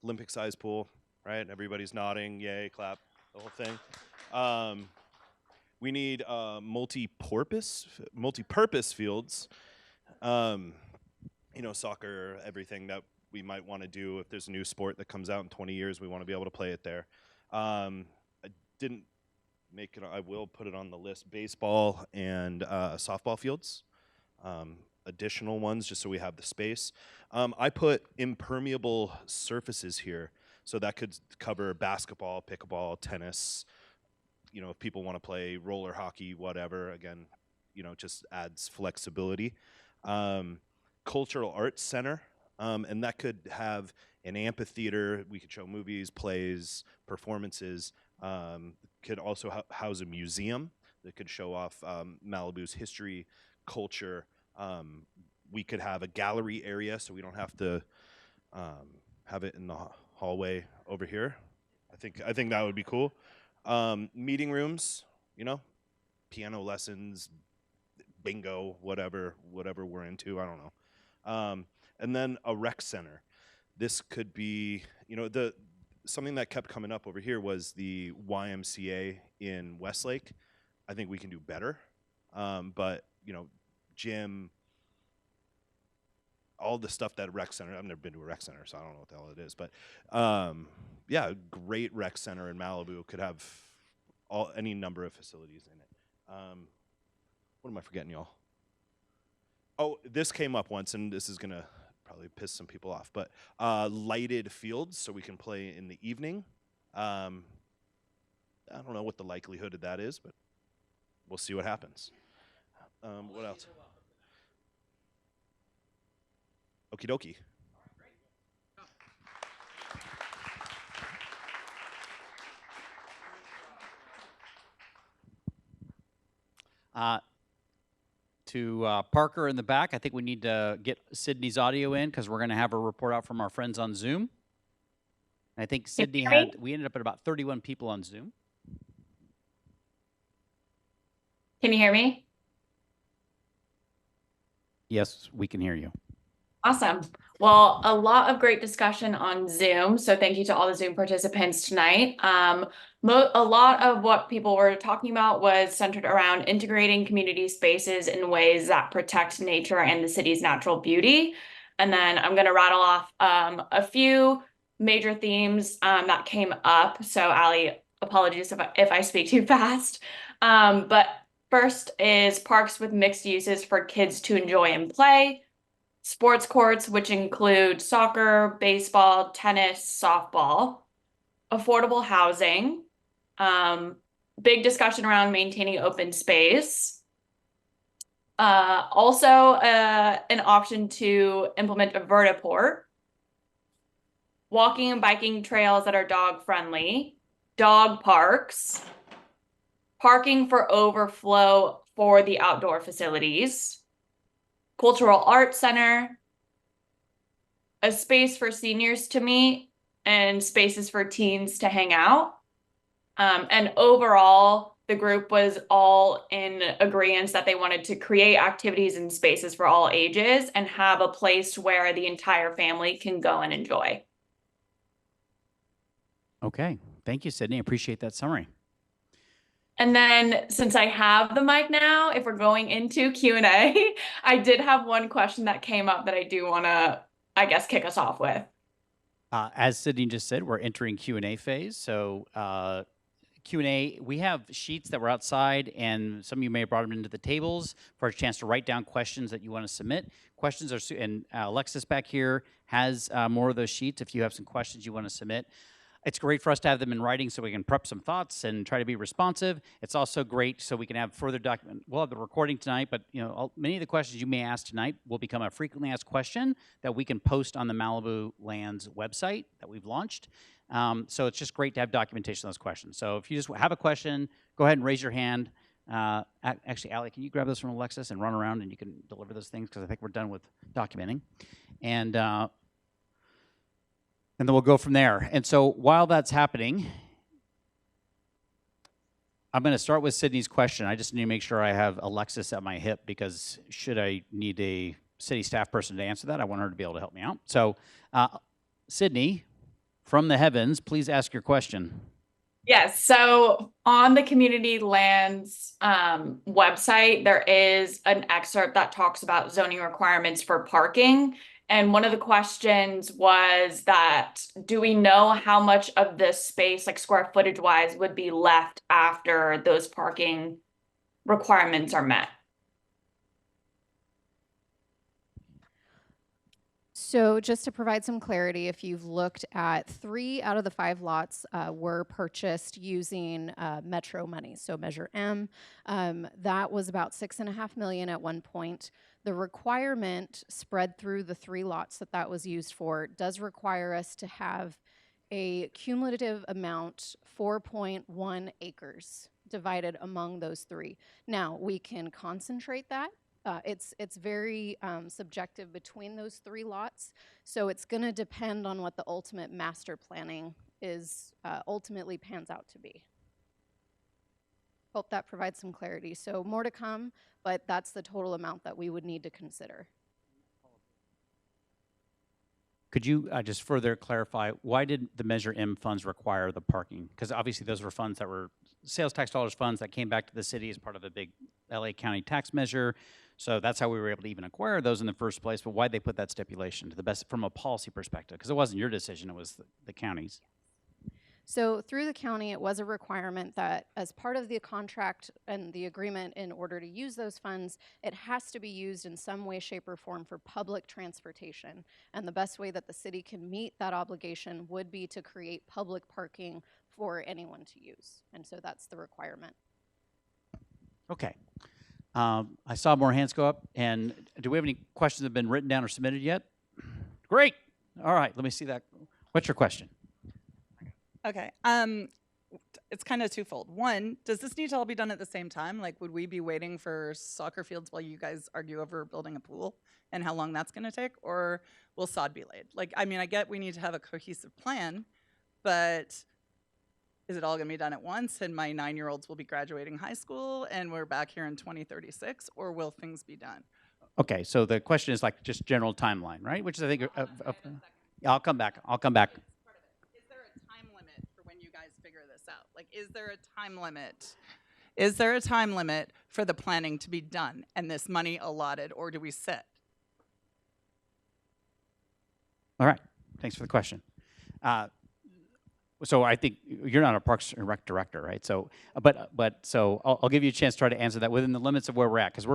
[SPEAKER 10] Olympic-sized pool, right? Everybody's nodding, yay, clap, the whole thing. We need multi-purpose fields. You know, soccer, everything that we might want to do. If there's a new sport that comes out in 20 years, we want to be able to play it there. I didn't make it. I will put it on the list. Baseball and softball fields. Additional ones, just so we have the space. I put impermeable surfaces here, so that could cover basketball, pickleball, tennis. You know, if people want to play roller hockey, whatever. Again, you know, just adds flexibility. Cultural arts center, and that could have an amphitheater. We could show movies, plays, performances. Could also house a museum that could show off Malibu's history, culture. We could have a gallery area, so we don't have to have it in the hallway over here. I think that would be cool. Meeting rooms, you know, piano lessons, bingo, whatever we're into. I don't know. And then a rec center. This could be, you know, something that kept coming up over here was the YMCA in Westlake. I think we can do better. But, you know, gym, all the stuff that rec center, I've never been to a rec center, so I don't know what the hell it is. But, yeah, a great rec center in Malibu could have any number of facilities in it. What am I forgetting, y'all? Oh, this came up once, and this is going to probably piss some people off, but lighted fields so we can play in the evening. I don't know what the likelihood of that is, but we'll see what happens. What else? Okie dokie.
[SPEAKER 1] To Parker in the back, I think we need to get Sydney's audio in because we're going to have a report out from our friends on Zoom. And I think Sydney we ended up at about 31 people on Zoom.
[SPEAKER 11] Can you hear me?
[SPEAKER 1] Yes, we can hear you.
[SPEAKER 11] Awesome. Well, a lot of great discussion on Zoom. So thank you to all the Zoom participants tonight. A lot of what people were talking about was centered around integrating community spaces in ways that protect nature and the city's natural beauty. And then I'm going to rattle off a few major themes that came up. So Allie, apologies if I speak too fast. But first is parks with mixed uses for kids to enjoy and play. Sports courts, which include soccer, baseball, tennis, softball. Affordable housing. Big discussion around maintaining open space. Also, an option to implement a vertiport. Walking and biking trails that are dog friendly. Dog parks. Parking for overflow for the outdoor facilities. Cultural arts center, a space for seniors to meet, and spaces for teens to hang out. And overall, the group was all in agreement that they wanted to create activities and spaces for all ages and have a place where the entire family can go and enjoy.
[SPEAKER 1] Okay. Thank you, Sydney. Appreciate that summary.
[SPEAKER 11] And then since I have the mic now, if we're going into Q&A, I did have one question that came up that I do want to, I guess, kick us off with.
[SPEAKER 1] As Sydney just said, we're entering Q&A phase. So Q&A, we have sheets that were outside, and some of you may have brought them into the tables for a chance to write down questions that you want to submit. Questions are, and Alexis back here has more of those sheets if you have some questions you want to submit. It's great for us to have them in writing so we can prep some thoughts and try to be responsive. It's also great so we can have further document. We'll have the recording tonight, but many of the questions you may ask tonight will become a frequently asked question that we can post on the Malibu Lands website that we've launched. So it's just great to have documentation of those questions. So if you just have a question, go ahead and raise your hand. Actually, Allie, can you grab those from Alexis and run around and you can deliver those things, because I think we're done with documenting. And then we'll go from there. And so while that's happening, I'm going to start with Sydney's question. I just need to make sure I have Alexis at my hip, because should I need a city staff person to answer that, I want her to be able to help me out. So Sydney, from the heavens, please ask your question.
[SPEAKER 11] Yes, so on the community lands website, there is an excerpt that talks about zoning requirements for parking. And one of the questions was that, do we know how much of this space, like square footage wise, would be left after those parking requirements are met?
[SPEAKER 2] So just to provide some clarity, if you've looked at 3 out of the 5 lots were purchased using Metro money, so Measure M. That was about $6.5 million at one point. The requirement spread through the 3 lots that was used for does require us to have a cumulative amount, 4.1 acres, divided among those 3. Now, we can concentrate that. It's very subjective between those 3 lots, so it's going to depend on what the ultimate master planning is ultimately pans out to be. Hope that provides some clarity. So more to come, but that's the total amount that we would need to consider.
[SPEAKER 1] Could you just further clarify, why did the Measure M funds require the parking? Because obviously those were funds that were sales tax dollars funds that came back to the city as part of a big LA County tax measure. So that's how we were able to even acquire those in the first place. But why'd they put that stipulation to the best from a policy perspective? Because it wasn't your decision, it was the county's.
[SPEAKER 2] So through the county, it was a requirement that as part of the contract and the agreement, in order to use those funds, it has to be used in some way, shape, or form for public transportation. And the best way that the city can meet that obligation would be to create public parking for anyone to use. And so that's the requirement.
[SPEAKER 1] Okay. I saw more hands go up. And do we have any questions that have been written down or submitted yet? Great. All right, let me see that. What's your question?
[SPEAKER 9] Okay. It's kind of twofold. One, does this need to all be done at the same time? Like, would we be waiting for soccer fields while you guys argue over building a pool and how long that's going to take? Or will sod be laid? Like, I mean, I get we need to have a cohesive plan, but is it all going to be done at once and my 9-year-olds will be graduating high school and we're back here in 2036, or will things be done?
[SPEAKER 1] Okay, so the question is like just general timeline, right? Which is, I think, I'll come back.
[SPEAKER 9] Is there a time limit for when you guys figure this out? Like, is there a time limit? Is there a time limit for the planning to be done and this money allotted, or do we sit?
[SPEAKER 1] All right, thanks for the question. So I think you're not a Parks and Rec director, right? So, so I'll give you a chance to try to answer that within the limits of where we're at, because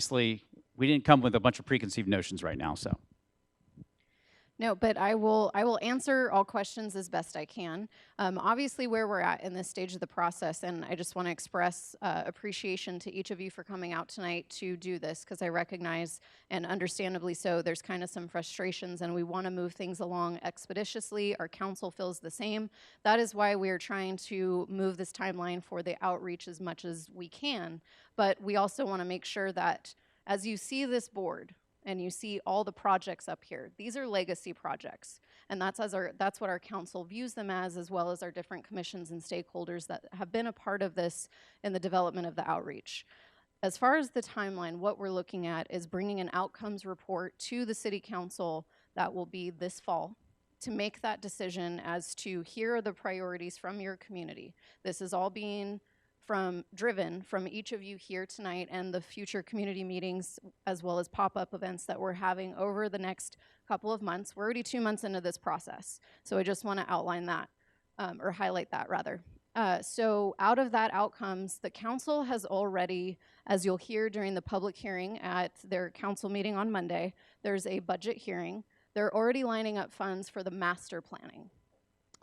[SPEAKER 1] we didn't come with a bunch of preconceived notions right now, so.
[SPEAKER 2] No, but I will answer all questions as best I can. Obviously, where we're at in this stage of the process, and I just want to express appreciation to each of you for coming out tonight to do this, because I recognize, and understandably so, there's kind of some frustrations, and we want to move things along expeditiously. Our council feels the same. That is why we are trying to move this timeline for the outreach as much as we can. But we also want to make sure that as you see this board, and you see all the projects up here, these are legacy projects. And that's what our council views them as well as our different commissions and stakeholders that have been a part of this in the development of the outreach. As far as the timeline, what we're looking at is bringing an outcomes report to the city council that will be this fall to make that decision as to here are the priorities from your community. This is all being driven from each of you here tonight and the future community meetings, as well as pop-up events that we're having over the next couple of months. We're already 2 months into this process, so I just want to outline that, or highlight that rather. So out of that outcomes, the council has already, as you'll hear during the public hearing at their council meeting on Monday, there's a budget hearing. They're already lining up funds for the master planning.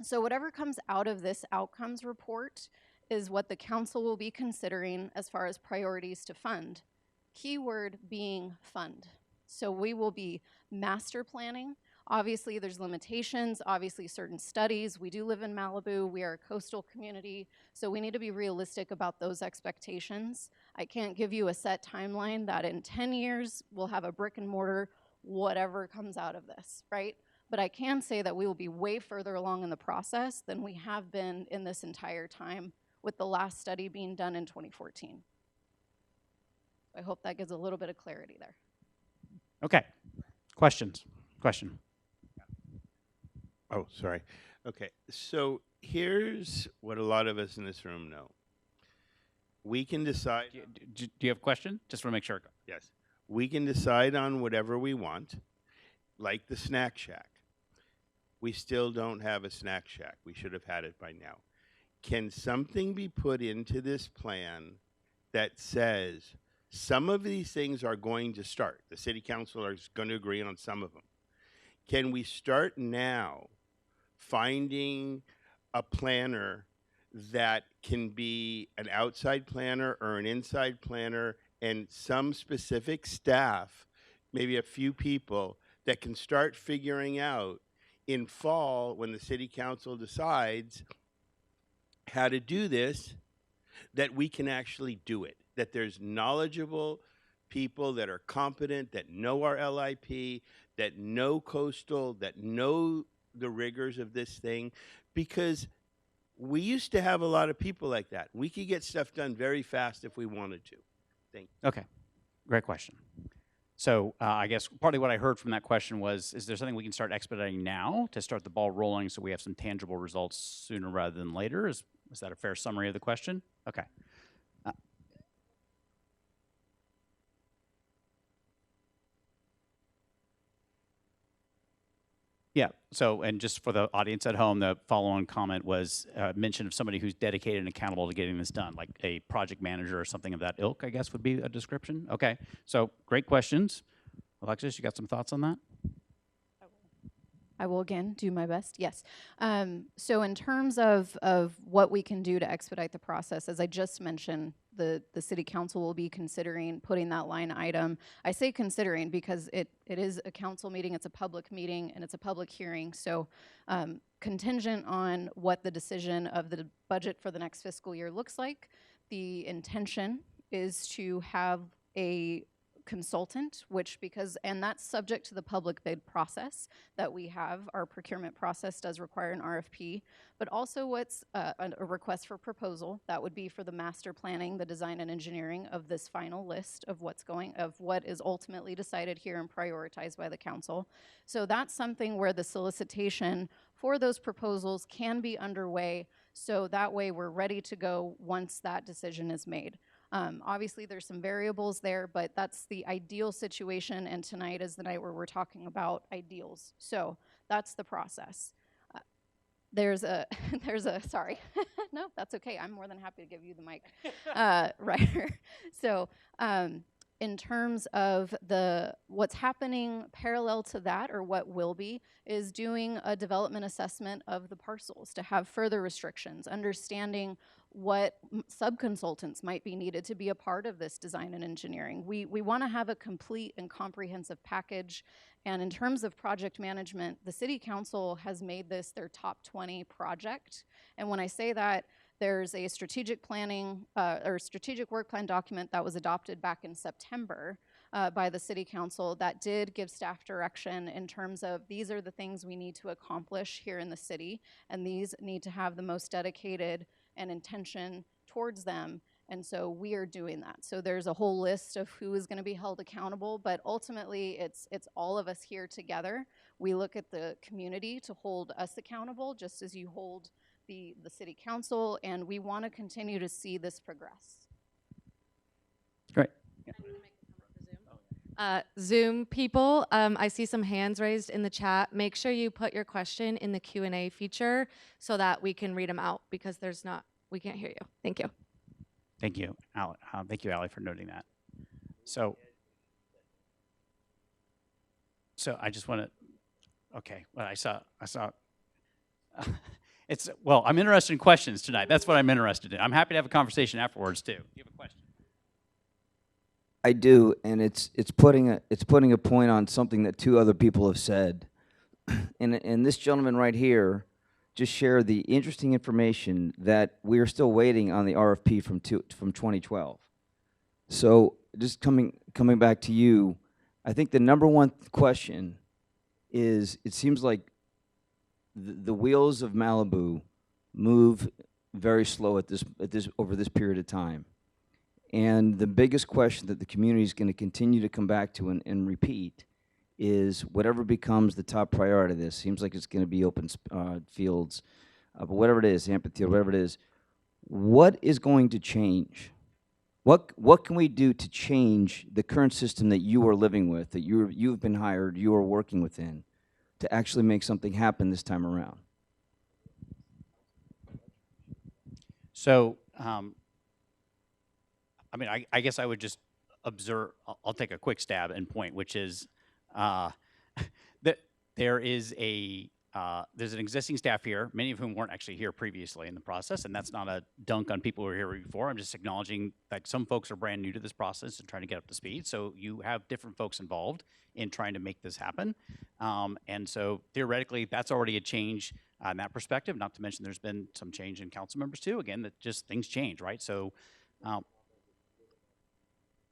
[SPEAKER 2] So whatever comes out of this outcomes report is what the council will be considering as far as priorities to fund. Keyword being fund. So we will be master planning. Obviously, there's limitations, obviously certain studies. We do live in Malibu, we are a coastal community, so we need to be realistic about those expectations. I can't give you a set timeline that in 10 years, we'll have a brick and mortar, whatever comes out of this, right? But I can say that we will be way further along in the process than we have been in this entire time, with the last study being done in 2014. I hope that gives a little bit of clarity there.
[SPEAKER 1] Okay. Questions? Question.
[SPEAKER 6] Oh, sorry. Okay, so here's what a lot of us in this room know. We can decide.
[SPEAKER 1] Do you have a question? Just want to make sure.
[SPEAKER 6] Yes. We can decide on whatever we want, like the snack shack. We still don't have a snack shack. We should have had it by now. Can something be put into this plan that says some of these things are going to start? The city council is going to agree on some of them. Can we start now finding a planner that can be an outside planner or an inside planner, and some specific staff, maybe a few people, that can start figuring out in fall when the city council decides how to do this, that we can actually do it, that there's knowledgeable people that are competent, that know our LIP, that know coastal, that know the rigors of this thing, because we used to have a lot of people like that. We could get stuff done very fast if we wanted to. Thank you.
[SPEAKER 1] Okay, great question. So I guess partly what I heard from that question was, is there something we can start expediting now to start the ball rolling so we have some tangible results sooner rather than later? Is that a fair summary of the question? Okay. Yeah, so, and just for the audience at home, the follow-on comment was mention of somebody who's dedicated and accountable to getting this done, like a project manager or something of that ilk, I guess would be a description. Okay, so great questions. Alexis, you got some thoughts on that?
[SPEAKER 2] I will again do my best. Yes. So in terms of what we can do to expedite the process, as I just mentioned, the city council will be considering putting that line item. I say considering because it is a council meeting, it's a public meeting, and it's a public hearing. So contingent on what the decision of the budget for the next fiscal year looks like, the intention is to have a consultant, and that's subject to the public bid process that we have. Our procurement process does require an RFP, but also what's a request for proposal. That would be for the master planning, the design and engineering of this final list of what is ultimately decided here and prioritized by the council. So that's something where the solicitation for those proposals can be underway, so that way we're ready to go once that decision is made. Obviously, there's some variables there, but that's the ideal situation, and tonight is the night where we're talking about ideals. So that's the process. Sorry. No, that's okay. I'm more than happy to give you the mic, Ryder. So in terms of what's happening parallel to that, or what will be, is doing a development assessment of the parcels to have further restrictions, understanding what sub-consultants might be needed to be a part of this design and engineering. We want to have a complete and comprehensive package, and in terms of project management, the city council has made this their top 20 project, and when I say that, there's a strategic planning or strategic work plan document that was adopted back in September by the city council that did give staff direction in terms of these are the things we need to accomplish here in the city, and these need to have the most dedicated and intention towards them, and so we are doing that. So there's a whole list of who is going to be held accountable, but ultimately it's all of us here together. We look at the community to hold us accountable, just as you hold the city council, and we want to continue to see this progress.
[SPEAKER 1] Great.
[SPEAKER 12] Zoom people, I see some hands raised in the chat. Make sure you put your question in the Q&A feature so that we can read them out, because we can't hear you. Thank you.
[SPEAKER 1] Thank you, Ali. Thank you, Ali, for noting that. So I just want to. Okay. Well, I saw. Well, I'm interested in questions tonight. That's what I'm interested in. I'm happy to have a conversation afterwards too. You have a question?
[SPEAKER 5] I do, and it's putting a point on something that two other people have said, and this gentleman right here just shared the interesting information that we are still waiting on the RFP from 2012. So just coming back to you, I think the number one question is, it seems like the wheels of Malibu move very slow over this period of time. And the biggest question that the community is going to continue to come back to and repeat is, whatever becomes the top priority of this, seems like it's going to be open fields, but whatever it is, amphitheater, whatever it is, what is going to change? What can we do to change the current system that you are living with, that you've been hired, you are working within, to actually make something happen this time around?
[SPEAKER 1] So, I mean, I guess I would just observe. I'll take a quick stab and point, which is that there's an existing staff here, many of whom weren't actually here previously in the process, and that's not a dunk on people who were here before. I'm just acknowledging that some folks are brand new to this process and trying to get up to speed. So you have different folks involved in trying to make this happen, and so theoretically, that's already a change in that perspective. Not to mention, there's been some change in council members too. Again, that just things change, right? So.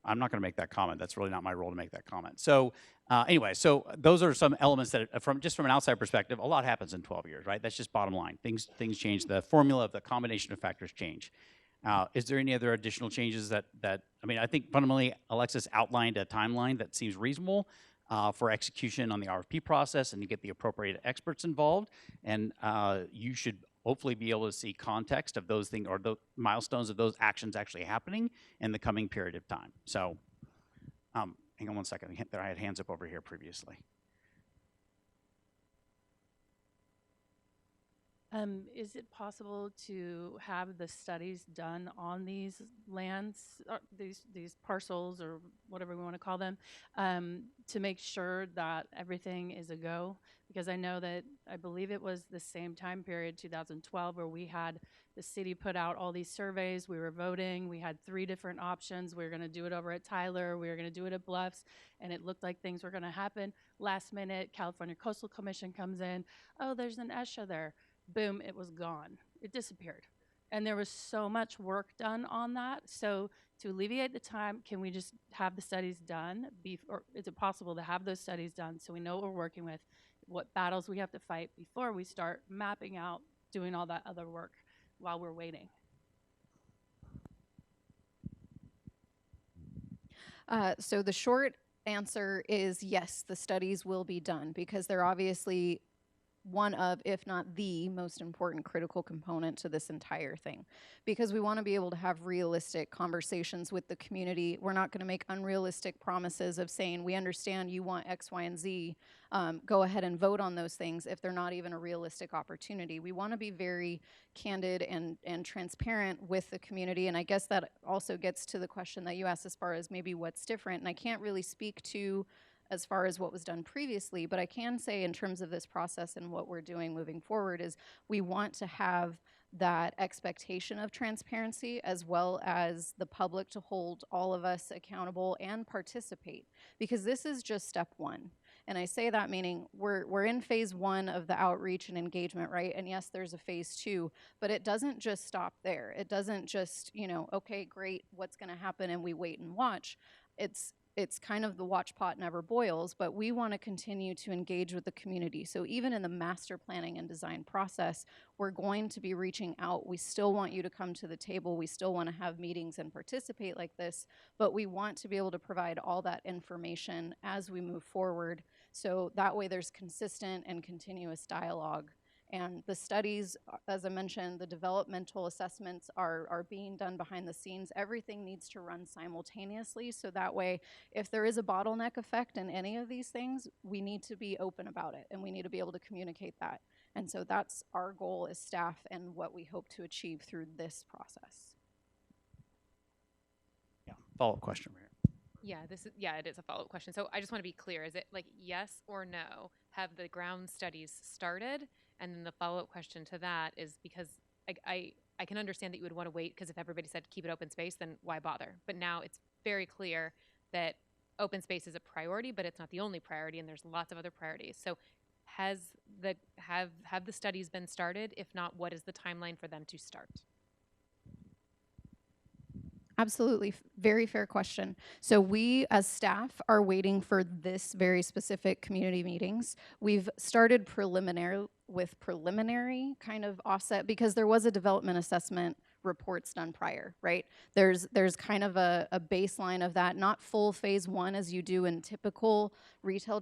[SPEAKER 1] I'm not going to make that comment. That's really not my role to make that comment. So anyway, so those are some elements that, from an outside perspective, a lot happens in 12 years, right? That's just bottom line. Things change. The formula of the combination of factors change. Is there any other additional changes that I mean, I think fundamentally Alexis outlined a timeline that seems reasonable for execution on the RFP process and to get the appropriate experts involved. And you should hopefully be able to see context of those things, or the milestones of those actions actually happening in the coming period of time. So hang on one second. I had hands up over here previously.
[SPEAKER 8] Is it possible to have the studies done on these lands, or these parcels, or whatever we want to call them, to make sure that everything is a go? Because I know that, I believe it was the same time period, 2012, where we had the city put out all these surveys. We were voting. We had 3 different options. We were going to do it over at Tyler. We were going to do it at Bluffs, and it looked like things were going to happen. Last minute, California Coastal Commission comes in. Oh, there's an ESHA there. Boom, it was gone. It disappeared. And there was so much work done on that. So to alleviate the time, can we just have the studies done? Or is it possible to have those studies done so we know what we're working with, what battles we have to fight before we start mapping out, doing all that other work while we're waiting?
[SPEAKER 2] So the short answer is yes, the studies will be done, because they're obviously one of, if not the most important critical component to this entire thing, because we want to be able to have realistic conversations with the community. We're not going to make unrealistic promises of saying, we understand you want X, Y, and Z, go ahead and vote on those things if they're not even a realistic opportunity. We want to be very candid and transparent with the community, and I guess that also gets to the question that you asked as far as maybe what's different, and I can't really speak to as far as what was done previously, but I can say in terms of this process and what we're doing moving forward is we want to have that expectation of transparency, as well as the public to hold all of us accountable and participate, because this is just step 1. And I say that meaning we're in phase 1 of the outreach and engagement, right? And yes, there's a phase 2, but it doesn't just stop there. It doesn't just, okay, great, what's gonna happen, and we wait and watch. It's kind of the watch pot never boils, but we want to continue to engage with the community. So even in the master planning and design process, we're going to be reaching out. We still want you to come to the table. We still want to have meetings and participate like this, but we want to be able to provide all that information as we move forward. So that way there's consistent and continuous dialogue And the studies, as I mentioned, the developmental assessments are being done behind the scenes. Everything needs to run simultaneously, so that way, if there is a bottleneck effect in any of these things, we need to be open about it, and we need to be able to communicate that. And so that's our goal as staff and what we hope to achieve through this process.
[SPEAKER 1] Yeah, follow-up question over here.
[SPEAKER 13] Yeah, it is a follow-up question. So I just want to be clear. Is it like yes or no? Have the ground studies started? And then the follow-up question to that is because I can understand that you would want to wait because if everybody said keep it open space, then why bother? But now it's very clear that open space is a priority, but it's not the only priority, and there's lots of other priorities. So have the studies been started? If not, what is the timeline for them to start?
[SPEAKER 2] Absolutely. Very fair question. So we as staff are waiting for this very specific community meetings. We've started preliminary kind of offset because there was a development assessment reports done prior, right? There's kind of a baseline of that, not full phase one as you do in typical retail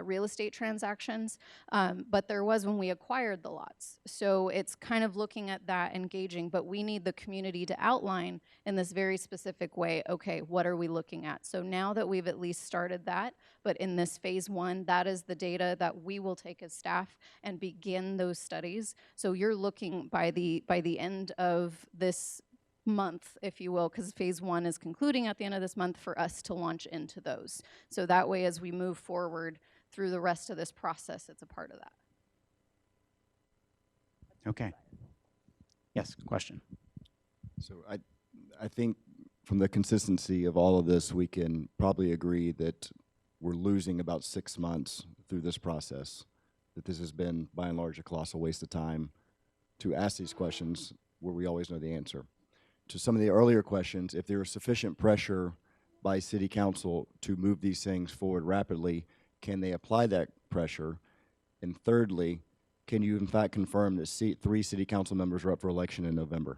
[SPEAKER 2] real estate transactions, but there was when we acquired the lots. So it's kind of looking at that, engaging, but we need the community to outline in this very specific way, okay, what are we looking at? So now that we've at least started that, but in this phase one, that is the data that we will take as staff and begin those studies. So you're looking by the end of this month, if you will, because phase one is concluding at the end of this month for us to launch into those. So that way, as we move forward through the rest of this process, it's a part of that.
[SPEAKER 1] Okay. Yes, question.
[SPEAKER 14] So I think from the consistency of all of this, we can probably agree that we're losing about 6 months through this process, that this has been, by and large, a colossal waste of time to ask these questions where we always know the answer. To some of the earlier questions, if there is sufficient pressure by City Council to move these things forward rapidly, can they apply that pressure? And thirdly, can you in fact confirm that 3 City Council members are up for election in November?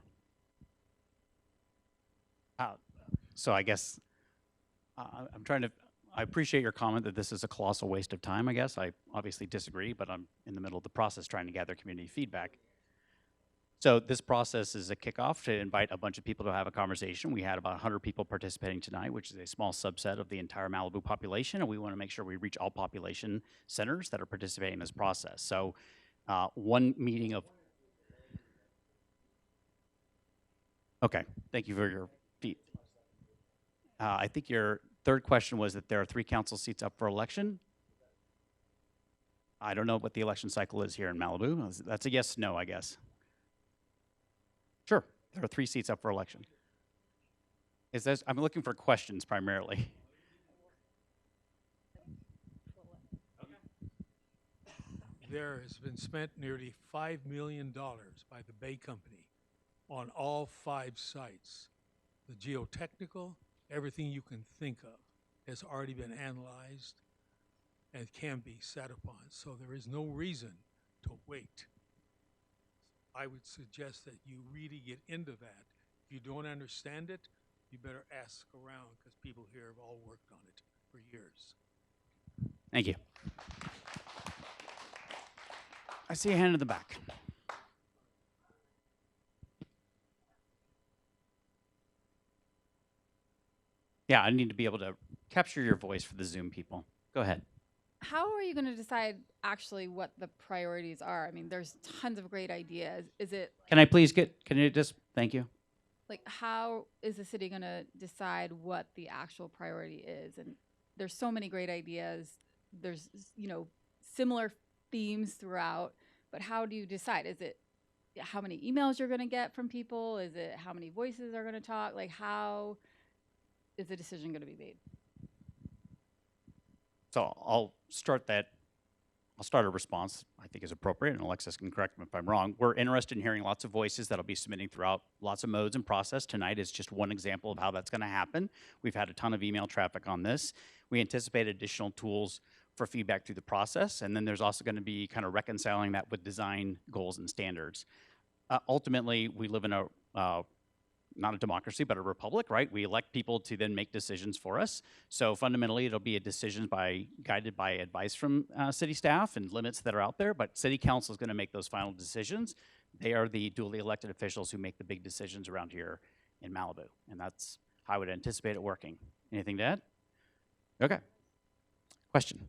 [SPEAKER 1] So I guess I appreciate your comment that this is a colossal waste of time, I guess. I obviously disagree, but I'm in the middle of the process trying to gather community feedback. So this process is a kickoff to invite a bunch of people to have a conversation. We had about 100 people participating tonight, which is a small subset of the entire Malibu population, and we want to make sure we reach all population centers that are participating in this process. So one meeting of... Okay, thank you for your feed. I think your third question was that there are 3 council seats up for election. I don't know what the election cycle is here in Malibu. That's a yes, no, I guess. Sure, there are 3 seats up for election. I'm looking for questions primarily.
[SPEAKER 15] There has been spent nearly $5 million by the Bay Company on all 5 sites. The geotechnical, everything you can think of has already been analyzed and can be set upon. So there is no reason to wait. I would suggest that you really get into that. If you don't understand it, you better ask around because people here have all worked on it for years.
[SPEAKER 1] Thank you. I see a hand in the back. Yeah, I need to be able to capture your voice for the Zoom people. Go ahead.
[SPEAKER 16] How are you going to decide actually what the priorities are? I mean, there's tons of great ideas. Is it...
[SPEAKER 1] Can you just, thank you.
[SPEAKER 16] Like, how is the city going to decide what the actual priority is? And there's so many great ideas. There's, similar themes throughout, but how do you decide? Is it how many emails you're going to get from people? Is it how many voices are going to talk? Like, how is the decision going to be made?
[SPEAKER 1] So I'll start a response I think is appropriate, and Alexis can correct me if I'm wrong. We're interested in hearing lots of voices that'll be submitting throughout lots of modes and process. Tonight is just one example of how that's going to happen. We've had a ton of email traffic on this. We anticipate additional tools for feedback through the process, and then there's also going to be kind of reconciling that with design goals and standards. Ultimately, we live in a not a democracy, but a republic, right? We elect people to then make decisions for us. So fundamentally, it'll be a decision guided by advice from city staff and limits that are out there, but city council is going to make those final decisions. They are the duly elected officials who make the big decisions around here in Malibu, and that's how I would anticipate it working. Anything to add? Okay. Question.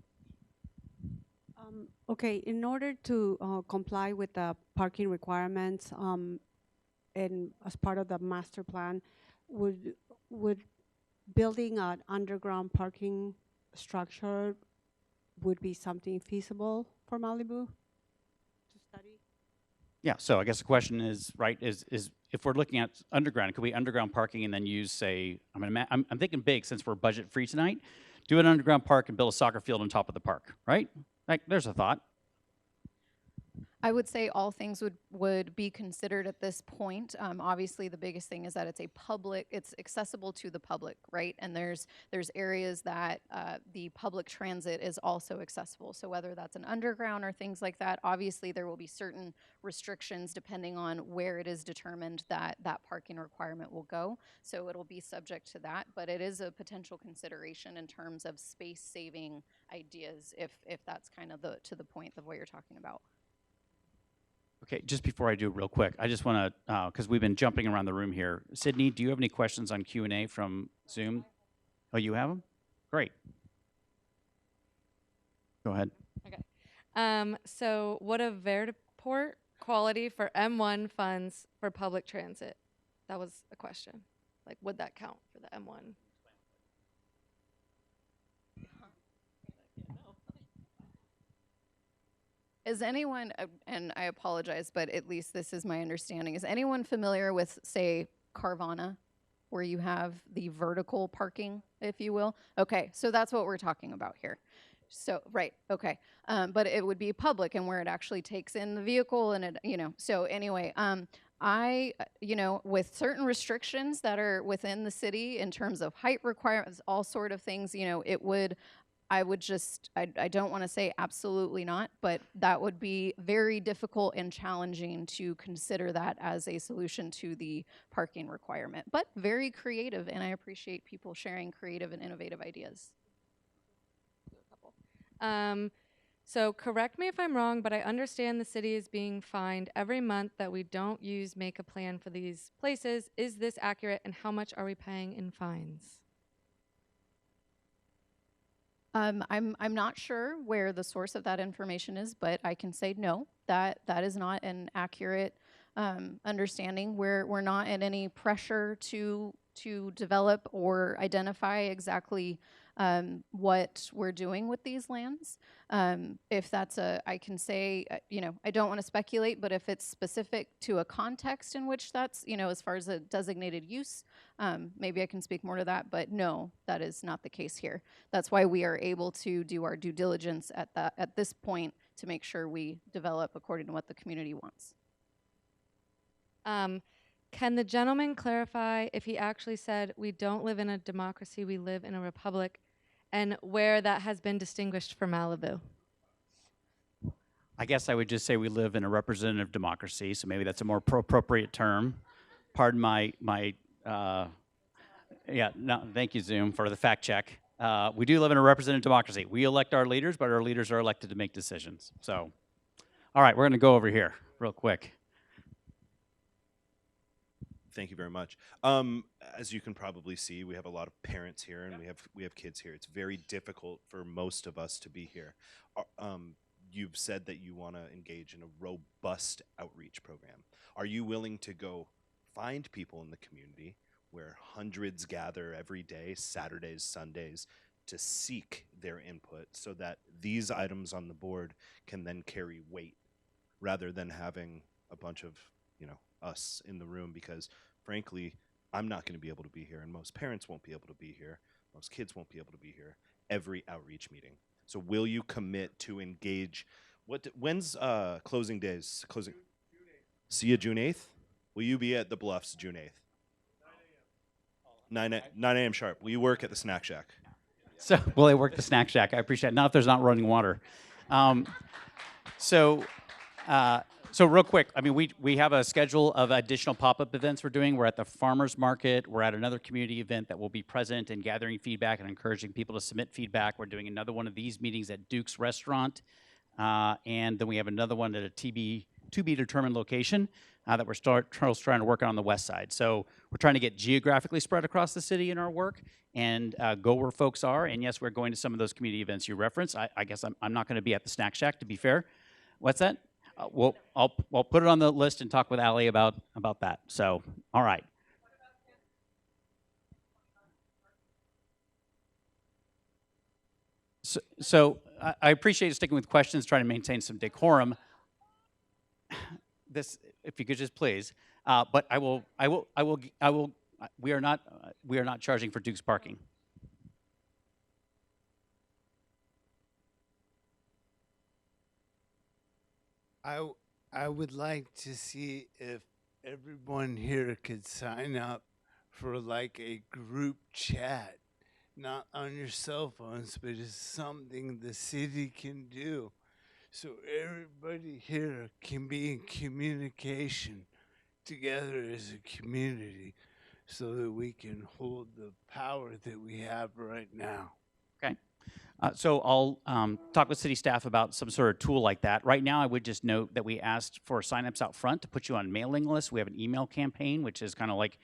[SPEAKER 17] Okay, in order to comply with the parking requirements and as part of the master plan, would building an underground parking structure would be something feasible for Malibu to study?
[SPEAKER 1] Yeah, so I guess the question is, right, is if we're looking at underground, could we underground parking and then use, say, I'm thinking big since we're budget free tonight, do an underground park and build a soccer field on top of the park, right? Like, there's a thought.
[SPEAKER 2] I would say all things would be considered at this point. Obviously, the biggest thing is that it's accessible to the public, right? And there's areas that the public transit is also accessible. So whether that's an underground or things like that, obviously there will be certain restrictions depending on where it is determined that that parking requirement will go. So it'll be subject to that, but it is a potential consideration in terms of space saving ideas if that's kind of to the point of what you're talking about.
[SPEAKER 1] Okay, just before I do real quick, I just want to, because we've been jumping around the room here. Sydney, do you have any questions on Q&A from Zoom? Oh, you have them? Great. Go ahead.
[SPEAKER 12] Okay. So what a vertiport quality for M1 funds for public transit? That was a question. Like, would that count for the M1?
[SPEAKER 2] Is anyone, and I apologize, but at least this is my understanding, is anyone familiar with, say, Carvana, where you have the vertical parking, if you will? Okay, so that's what we're talking about here. So, right, okay. But it would be public and where it actually takes in the vehicle and it, so anyway, with certain restrictions that are within the city in terms of height requirements, all sort of things, I don't want to say absolutely not, but that would be very difficult and challenging to consider that as a solution to the parking requirement, but very creative, and I appreciate people sharing creative and innovative ideas.
[SPEAKER 12] So correct me if I'm wrong, but I understand the city is being fined every month that we don't make a plan for these places. Is this accurate, and how much are we paying in fines?
[SPEAKER 2] I'm not sure where the source of that information is, but I can say no, that is not an accurate understanding. We're not in any pressure to develop or identify exactly what we're doing with these lands. If that's I can say, I don't want to speculate, but if it's specific to a context in which that's, as far as a designated use, maybe I can speak more to that, but no, that is not the case here. That's why we are able to do our due diligence at this point to make sure we develop according to what the community wants.
[SPEAKER 12] Can the gentleman clarify if he actually said we don't live in a democracy, we live in a republic, and where that has been distinguished from Malibu?
[SPEAKER 1] I guess I would just say we live in a representative democracy, so maybe that's a more appropriate term. Pardon thank you, Zoom, for the fact check. We do live in a representative democracy. We elect our leaders, but our leaders are elected to make decisions. So, all right, we're going to go over here real quick.
[SPEAKER 10] Thank you very much. As you can probably see, we have a lot of parents here, and we have kids here. It's very difficult for most of us to be here. You've said that you want to engage in a robust outreach program. Are you willing to go find people in the community where hundreds gather every day, Saturdays, Sundays, to seek their input so that these items on the board can then carry weight rather than having a bunch of, us in the room? Because frankly, I'm not going to be able to be here, and most parents won't be able to be here. Most kids won't be able to be here every outreach meeting. So will you commit to engage? When's closing days? June 8th. See you June 8th? Will you be at the Bluffs June 8th? 9 a.m. sharp. Will you work at the Snack Shack?
[SPEAKER 1] So, will they work the Snack Shack? I appreciate it. Not if there's not running water. So, So real quick, I mean, we have a schedule of additional pop-up events we're doing. We're at the farmers market. We're at another community event that will be present and gathering feedback and encouraging people to submit feedback. We're doing another one of these meetings at Duke's Restaurant, and then we have another one at a to be determined location that we're trying to work on the west side. So we're trying to get geographically spread across the city in our work and go where folks are. And yes, we're going to some of those community events you referenced. I guess I'm not going to be at the Snack Shack, to be fair. What's that? I'll put it on the list and talk with Allie about that. So, all right. So I appreciate sticking with questions, trying to maintain some decorum. This, if you could just please, but we are not charging for Duke's parking.
[SPEAKER 18] I would like to see if everyone here could sign up for like a group chat, not on your cell phones, but it's something the city can do. So everybody here can be in communication together as a community so that we can hold the power that we have right now.
[SPEAKER 1] Okay. So I'll talk with city staff about some sort of tool like that. Right now, I would just note that we asked for signups out front to put you on mailing lists. We have an email campaign, which is kind of like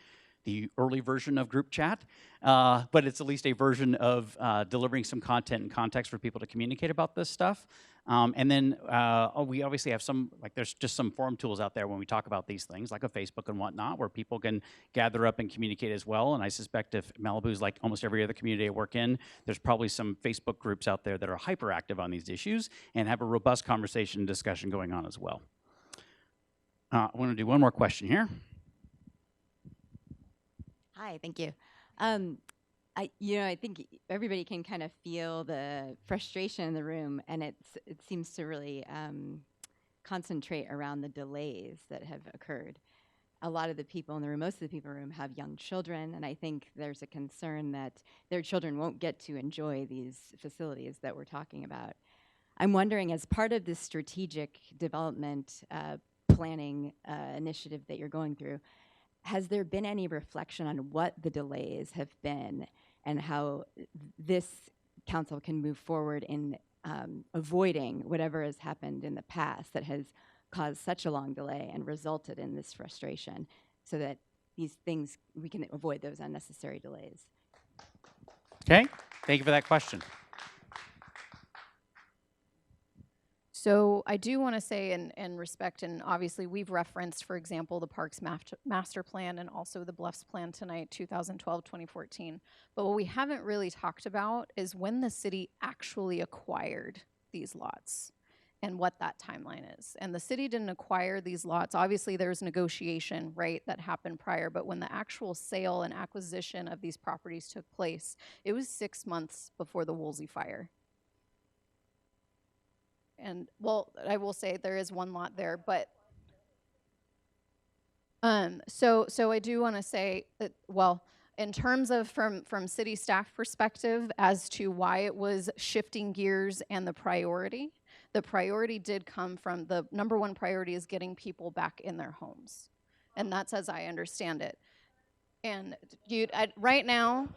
[SPEAKER 1] the early version of group chat, but it's at least a version of delivering some content and context for people to communicate about this stuff. And then we obviously have some, like there's just some forum tools out there when we talk about these things, like a Facebook and whatnot, where people can gather up and communicate as well. And I suspect if Malibu's like almost every other community I work in, there's probably some Facebook groups out there that are hyperactive on these issues and have a robust conversation and discussion going on as well. I want to do one more question here.
[SPEAKER 19] Hi, thank you. I think everybody can kind of feel the frustration in the room, and it seems to really concentrate around the delays that have occurred. A lot of the people in the room, most of the people in the room have young children, and I think there's a concern that their children won't get to enjoy these facilities that we're talking about. I'm wondering, as part of this strategic development planning initiative that you're going through, has there been any reflection on what the delays have been and how this council can move forward in avoiding whatever has happened in the past that has caused such a long delay and resulted in this frustration, so that these things, we can avoid those unnecessary delays?
[SPEAKER 1] Okay, thank you for that question.
[SPEAKER 2] So I do want to say in respect, and obviously we've referenced, for example, the Parks Master Plan and also the Bluffs Plan tonight, 2012-2014. But what we haven't really talked about is when the city actually acquired these lots and what that timeline is. And the city didn't acquire these lots. Obviously there's negotiation, right, that happened prior, but when the actual sale and acquisition of these properties took place, it was 6 months before the Woolsey fire. And well, I will say there is one lot there, but so I do want to say that, well, in terms of from city staff perspective as to why it was shifting gears and the priority did come from the number one priority is getting people back in their homes, and that's as I understand it. And right now,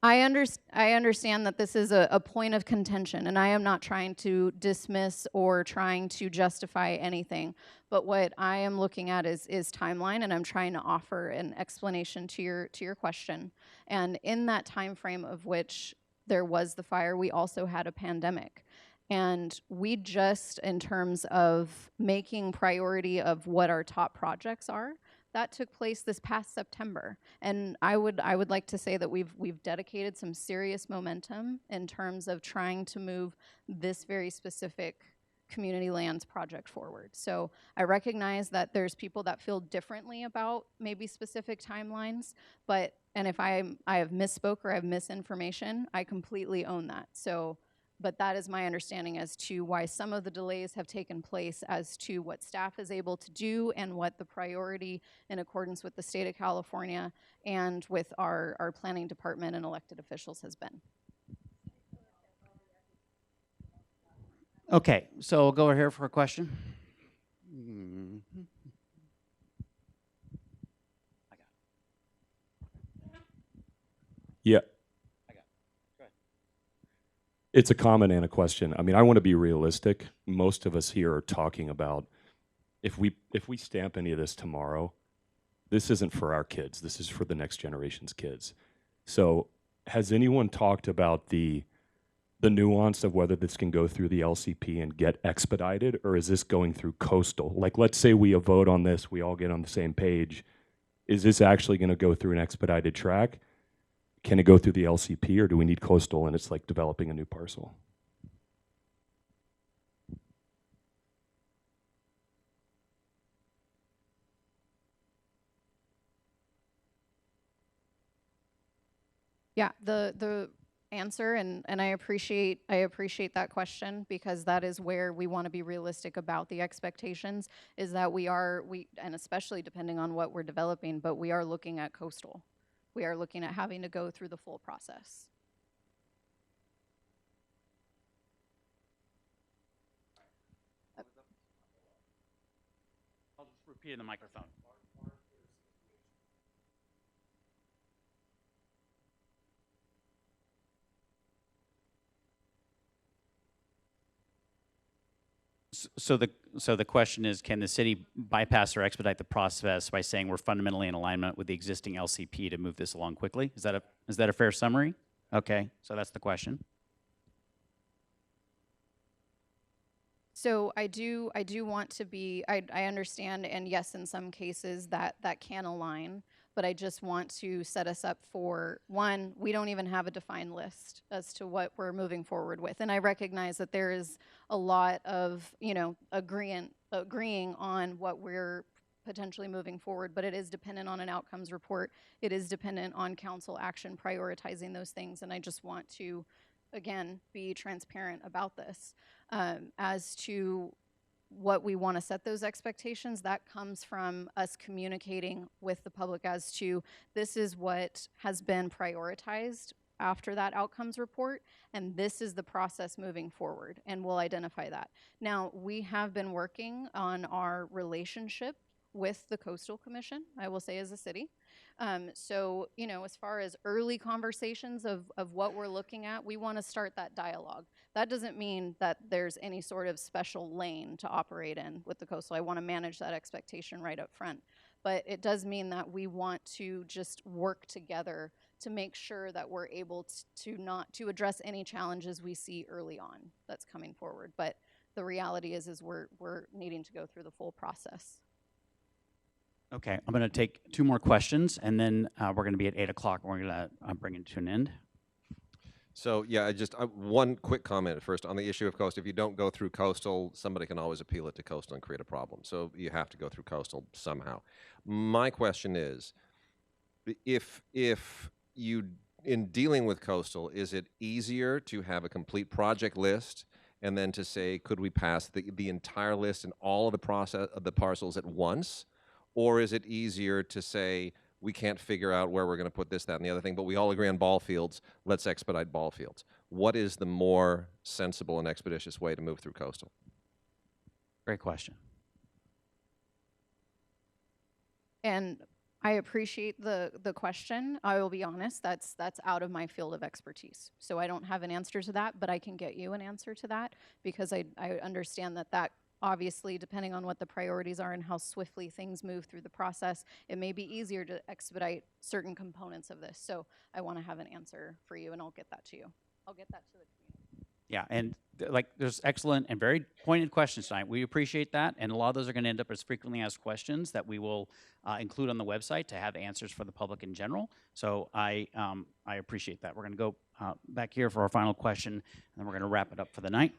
[SPEAKER 2] I understand that this is a point of contention, and I am not trying to dismiss or trying to justify anything. But what I am looking at is timeline, and I'm trying to offer an explanation to your question. And in that time frame of which there was the fire, we also had a pandemic. And we just, in terms of making priority of what our top projects are, that took place this past September, and I would like to say that we've dedicated some serious momentum in terms of trying to move this very specific community lands project forward. So I recognize that there's people that feel differently about maybe specific timelines, and if I have misspoke or I have misinformation, I completely own that. So. But that is my understanding as to why some of the delays have taken place as to what staff is able to do and what the priority in accordance with the state of California and with our planning department and elected officials has been.
[SPEAKER 1] Okay, so we'll go over here for a question.
[SPEAKER 20] Yeah. It's a comment and a question. I mean, I want to be realistic. Most of us here are talking about if we stamp any of this tomorrow, this isn't for our kids. This is for the next generation's kids. So, has anyone talked about the nuance of whether this can go through the LCP and get expedited, or is this going through coastal? Like, let's say we vote on this, we all get on the same page. Is this actually going to go through an expedited track? Can it go through the LCP, or do we need coastal and it's like developing a new parcel?
[SPEAKER 2] Yeah, the answer, and I appreciate that question, because that is where we want to be realistic about the expectations, is that we and especially depending on what we're developing, but we are looking at coastal. We are looking at having to go through the full process.
[SPEAKER 1] I'll just repeat in the microphone. So the question is, can the city bypass or expedite the process by saying we're fundamentally in alignment with the existing LCP to move this along quickly? Is that a fair summary? Okay, so that's the question.
[SPEAKER 2] So I do want to be, I understand, and yes, in some cases that can align, but I just want to set us up for, one, we don't even have a defined list as to what we're moving forward with. And I recognize that there is a lot of, agreeing on what we're potentially moving forward, but it is dependent on an outcomes report. It is dependent on council action prioritizing those things, and I just want to, again, be transparent about this. As to what we want to set those expectations, that comes from us communicating with the public as to this is what has been prioritized after that outcomes report, and this is the process moving forward, and we'll identify that. Now, we have been working on our relationship with the Coastal Commission, I will say, as a city. So, as far as early conversations of what we're looking at, we want to start that dialogue. That doesn't mean that there's any sort of special lane to operate in with the coastal. I want to manage that expectation right up front. But it does mean that we want to just work together to make sure that we're able to address any challenges we see early on that's coming forward. But the reality is we're needing to go through the full process.
[SPEAKER 1] Okay, I'm going to take two more questions, and then we're going to be at 8 o'clock, and we're going to bring it to an end.
[SPEAKER 21] So, yeah, one quick comment first on the issue of coastal. If you don't go through coastal, somebody can always appeal it to coastal and create a problem. So you have to go through coastal somehow. My question is, if you, in dealing with coastal, is it easier to have a complete project list and then to say, could we pass the entire list and all of the parcels at once? Or is it easier to say, we can't figure out where we're going to put this, that, and the other thing, but we all agree on ball fields, let's expedite ball fields? What is the more sensible and expeditious way to move through coastal?
[SPEAKER 1] Great question.
[SPEAKER 2] And I appreciate the question. I will be honest, that's out of my field of expertise. So I don't have an answer to that, but I can get you an answer to that, because I understand that obviously, depending on what the priorities are and how swiftly things move through the process, it may be easier to expedite certain components of this. So I want to have an answer for you, and I'll get that to you. I'll get that to the community.
[SPEAKER 1] Yeah, and there's excellent and very pointed questions tonight. We appreciate that, and a lot of those are going to end up as frequently asked questions that we will include on the website to have answers for the public in general. So I appreciate that. We're going to go back here for our final question, and then we're going to wrap it up for the night.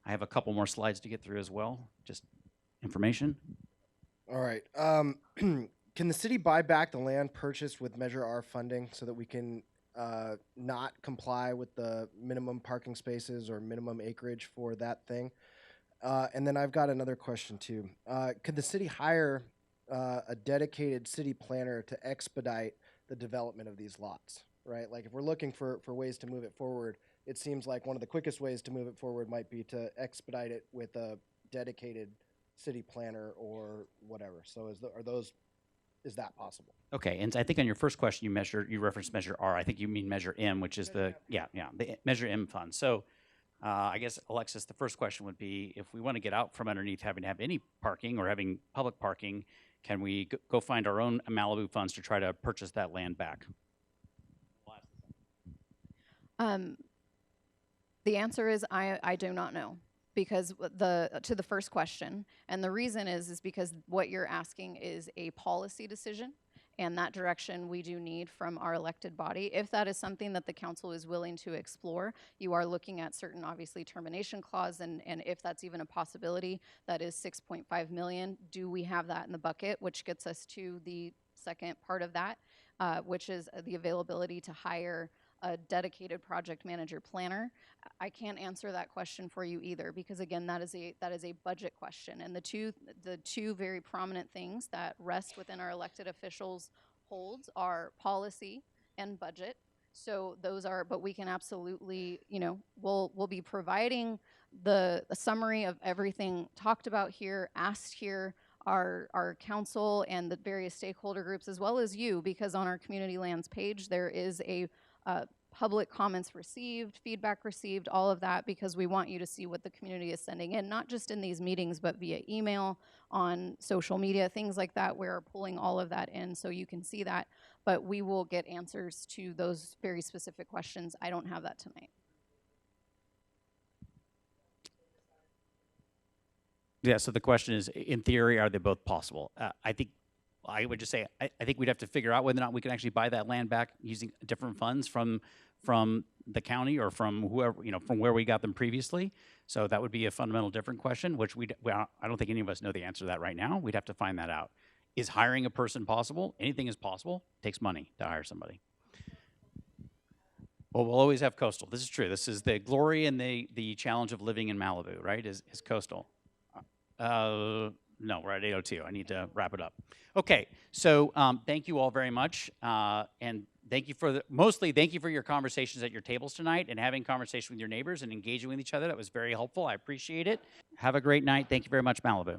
[SPEAKER 1] I have a couple more slides to get through as well, just information.
[SPEAKER 22] All right. Can the city buy back the land purchased with Measure R funding so that we can not comply with the minimum parking spaces or minimum acreage for that thing? And then I've got another question too. Could the city hire a dedicated city planner to expedite the development of these lots, right? Like if we're looking for ways to move it forward, it seems like one of the quickest ways to move it forward might be to expedite it with a dedicated city planner or whatever. So is that possible?
[SPEAKER 1] Okay, and I think on your first question, you referenced Measure R. I think you mean Measure M, which is the Measure M fund. So I guess, Alexis, the first question would be, if we want to get out from underneath having to have any parking or having public parking, can we go find our own Malibu funds to try to purchase that land back?
[SPEAKER 2] The answer is I do not know, because to the first question, and the reason is because what you're asking is a policy decision, and that direction we do need from our elected body. If that is something that the council is willing to explore, you are looking at certain, obviously, termination clause, and if that's even a possibility, that is 6.5 million. Do we have that in the bucket? Which gets us to the second part of that, which is the availability to hire a dedicated project manager planner. I can't answer that question for you either, because again, that is a budget question. And the two very prominent things that rest within our elected officials' holds are policy and budget. So those are, but we can absolutely, we'll be providing the summary of everything talked about here, asked here, our council and the various stakeholder groups, as well as you, because on our community lands page, there is a public comments received, feedback received, all of that, because we want you to see what the community is sending in, not just in these meetings, but via email, on social media, things like that. We're pulling all of that in so you can see that, but we will get answers to those very specific questions. I don't have that tonight.
[SPEAKER 1] Yeah, so the question is, in theory, are they both possible? I would just say, I think we'd have to figure out whether or not we can actually buy that land back using different funds from the county or from whoever, from where we got them previously. So that would be a fundamental different question, which I don't think any of us know the answer to that right now. We'd have to find that out. Is hiring a person possible? Anything is possible. It takes money to hire somebody. Well, we'll always have coastal. This is true. This is the glory and the challenge of living in Malibu, right, is coastal. No, we're at 8:02. I need to wrap it up. Okay, so thank you all very much, and thank you thank you for your conversations at your tables tonight and having conversation with your neighbors and engaging with each other. That was very helpful. I appreciate it. Have a great night. Thank you very much, Malibu.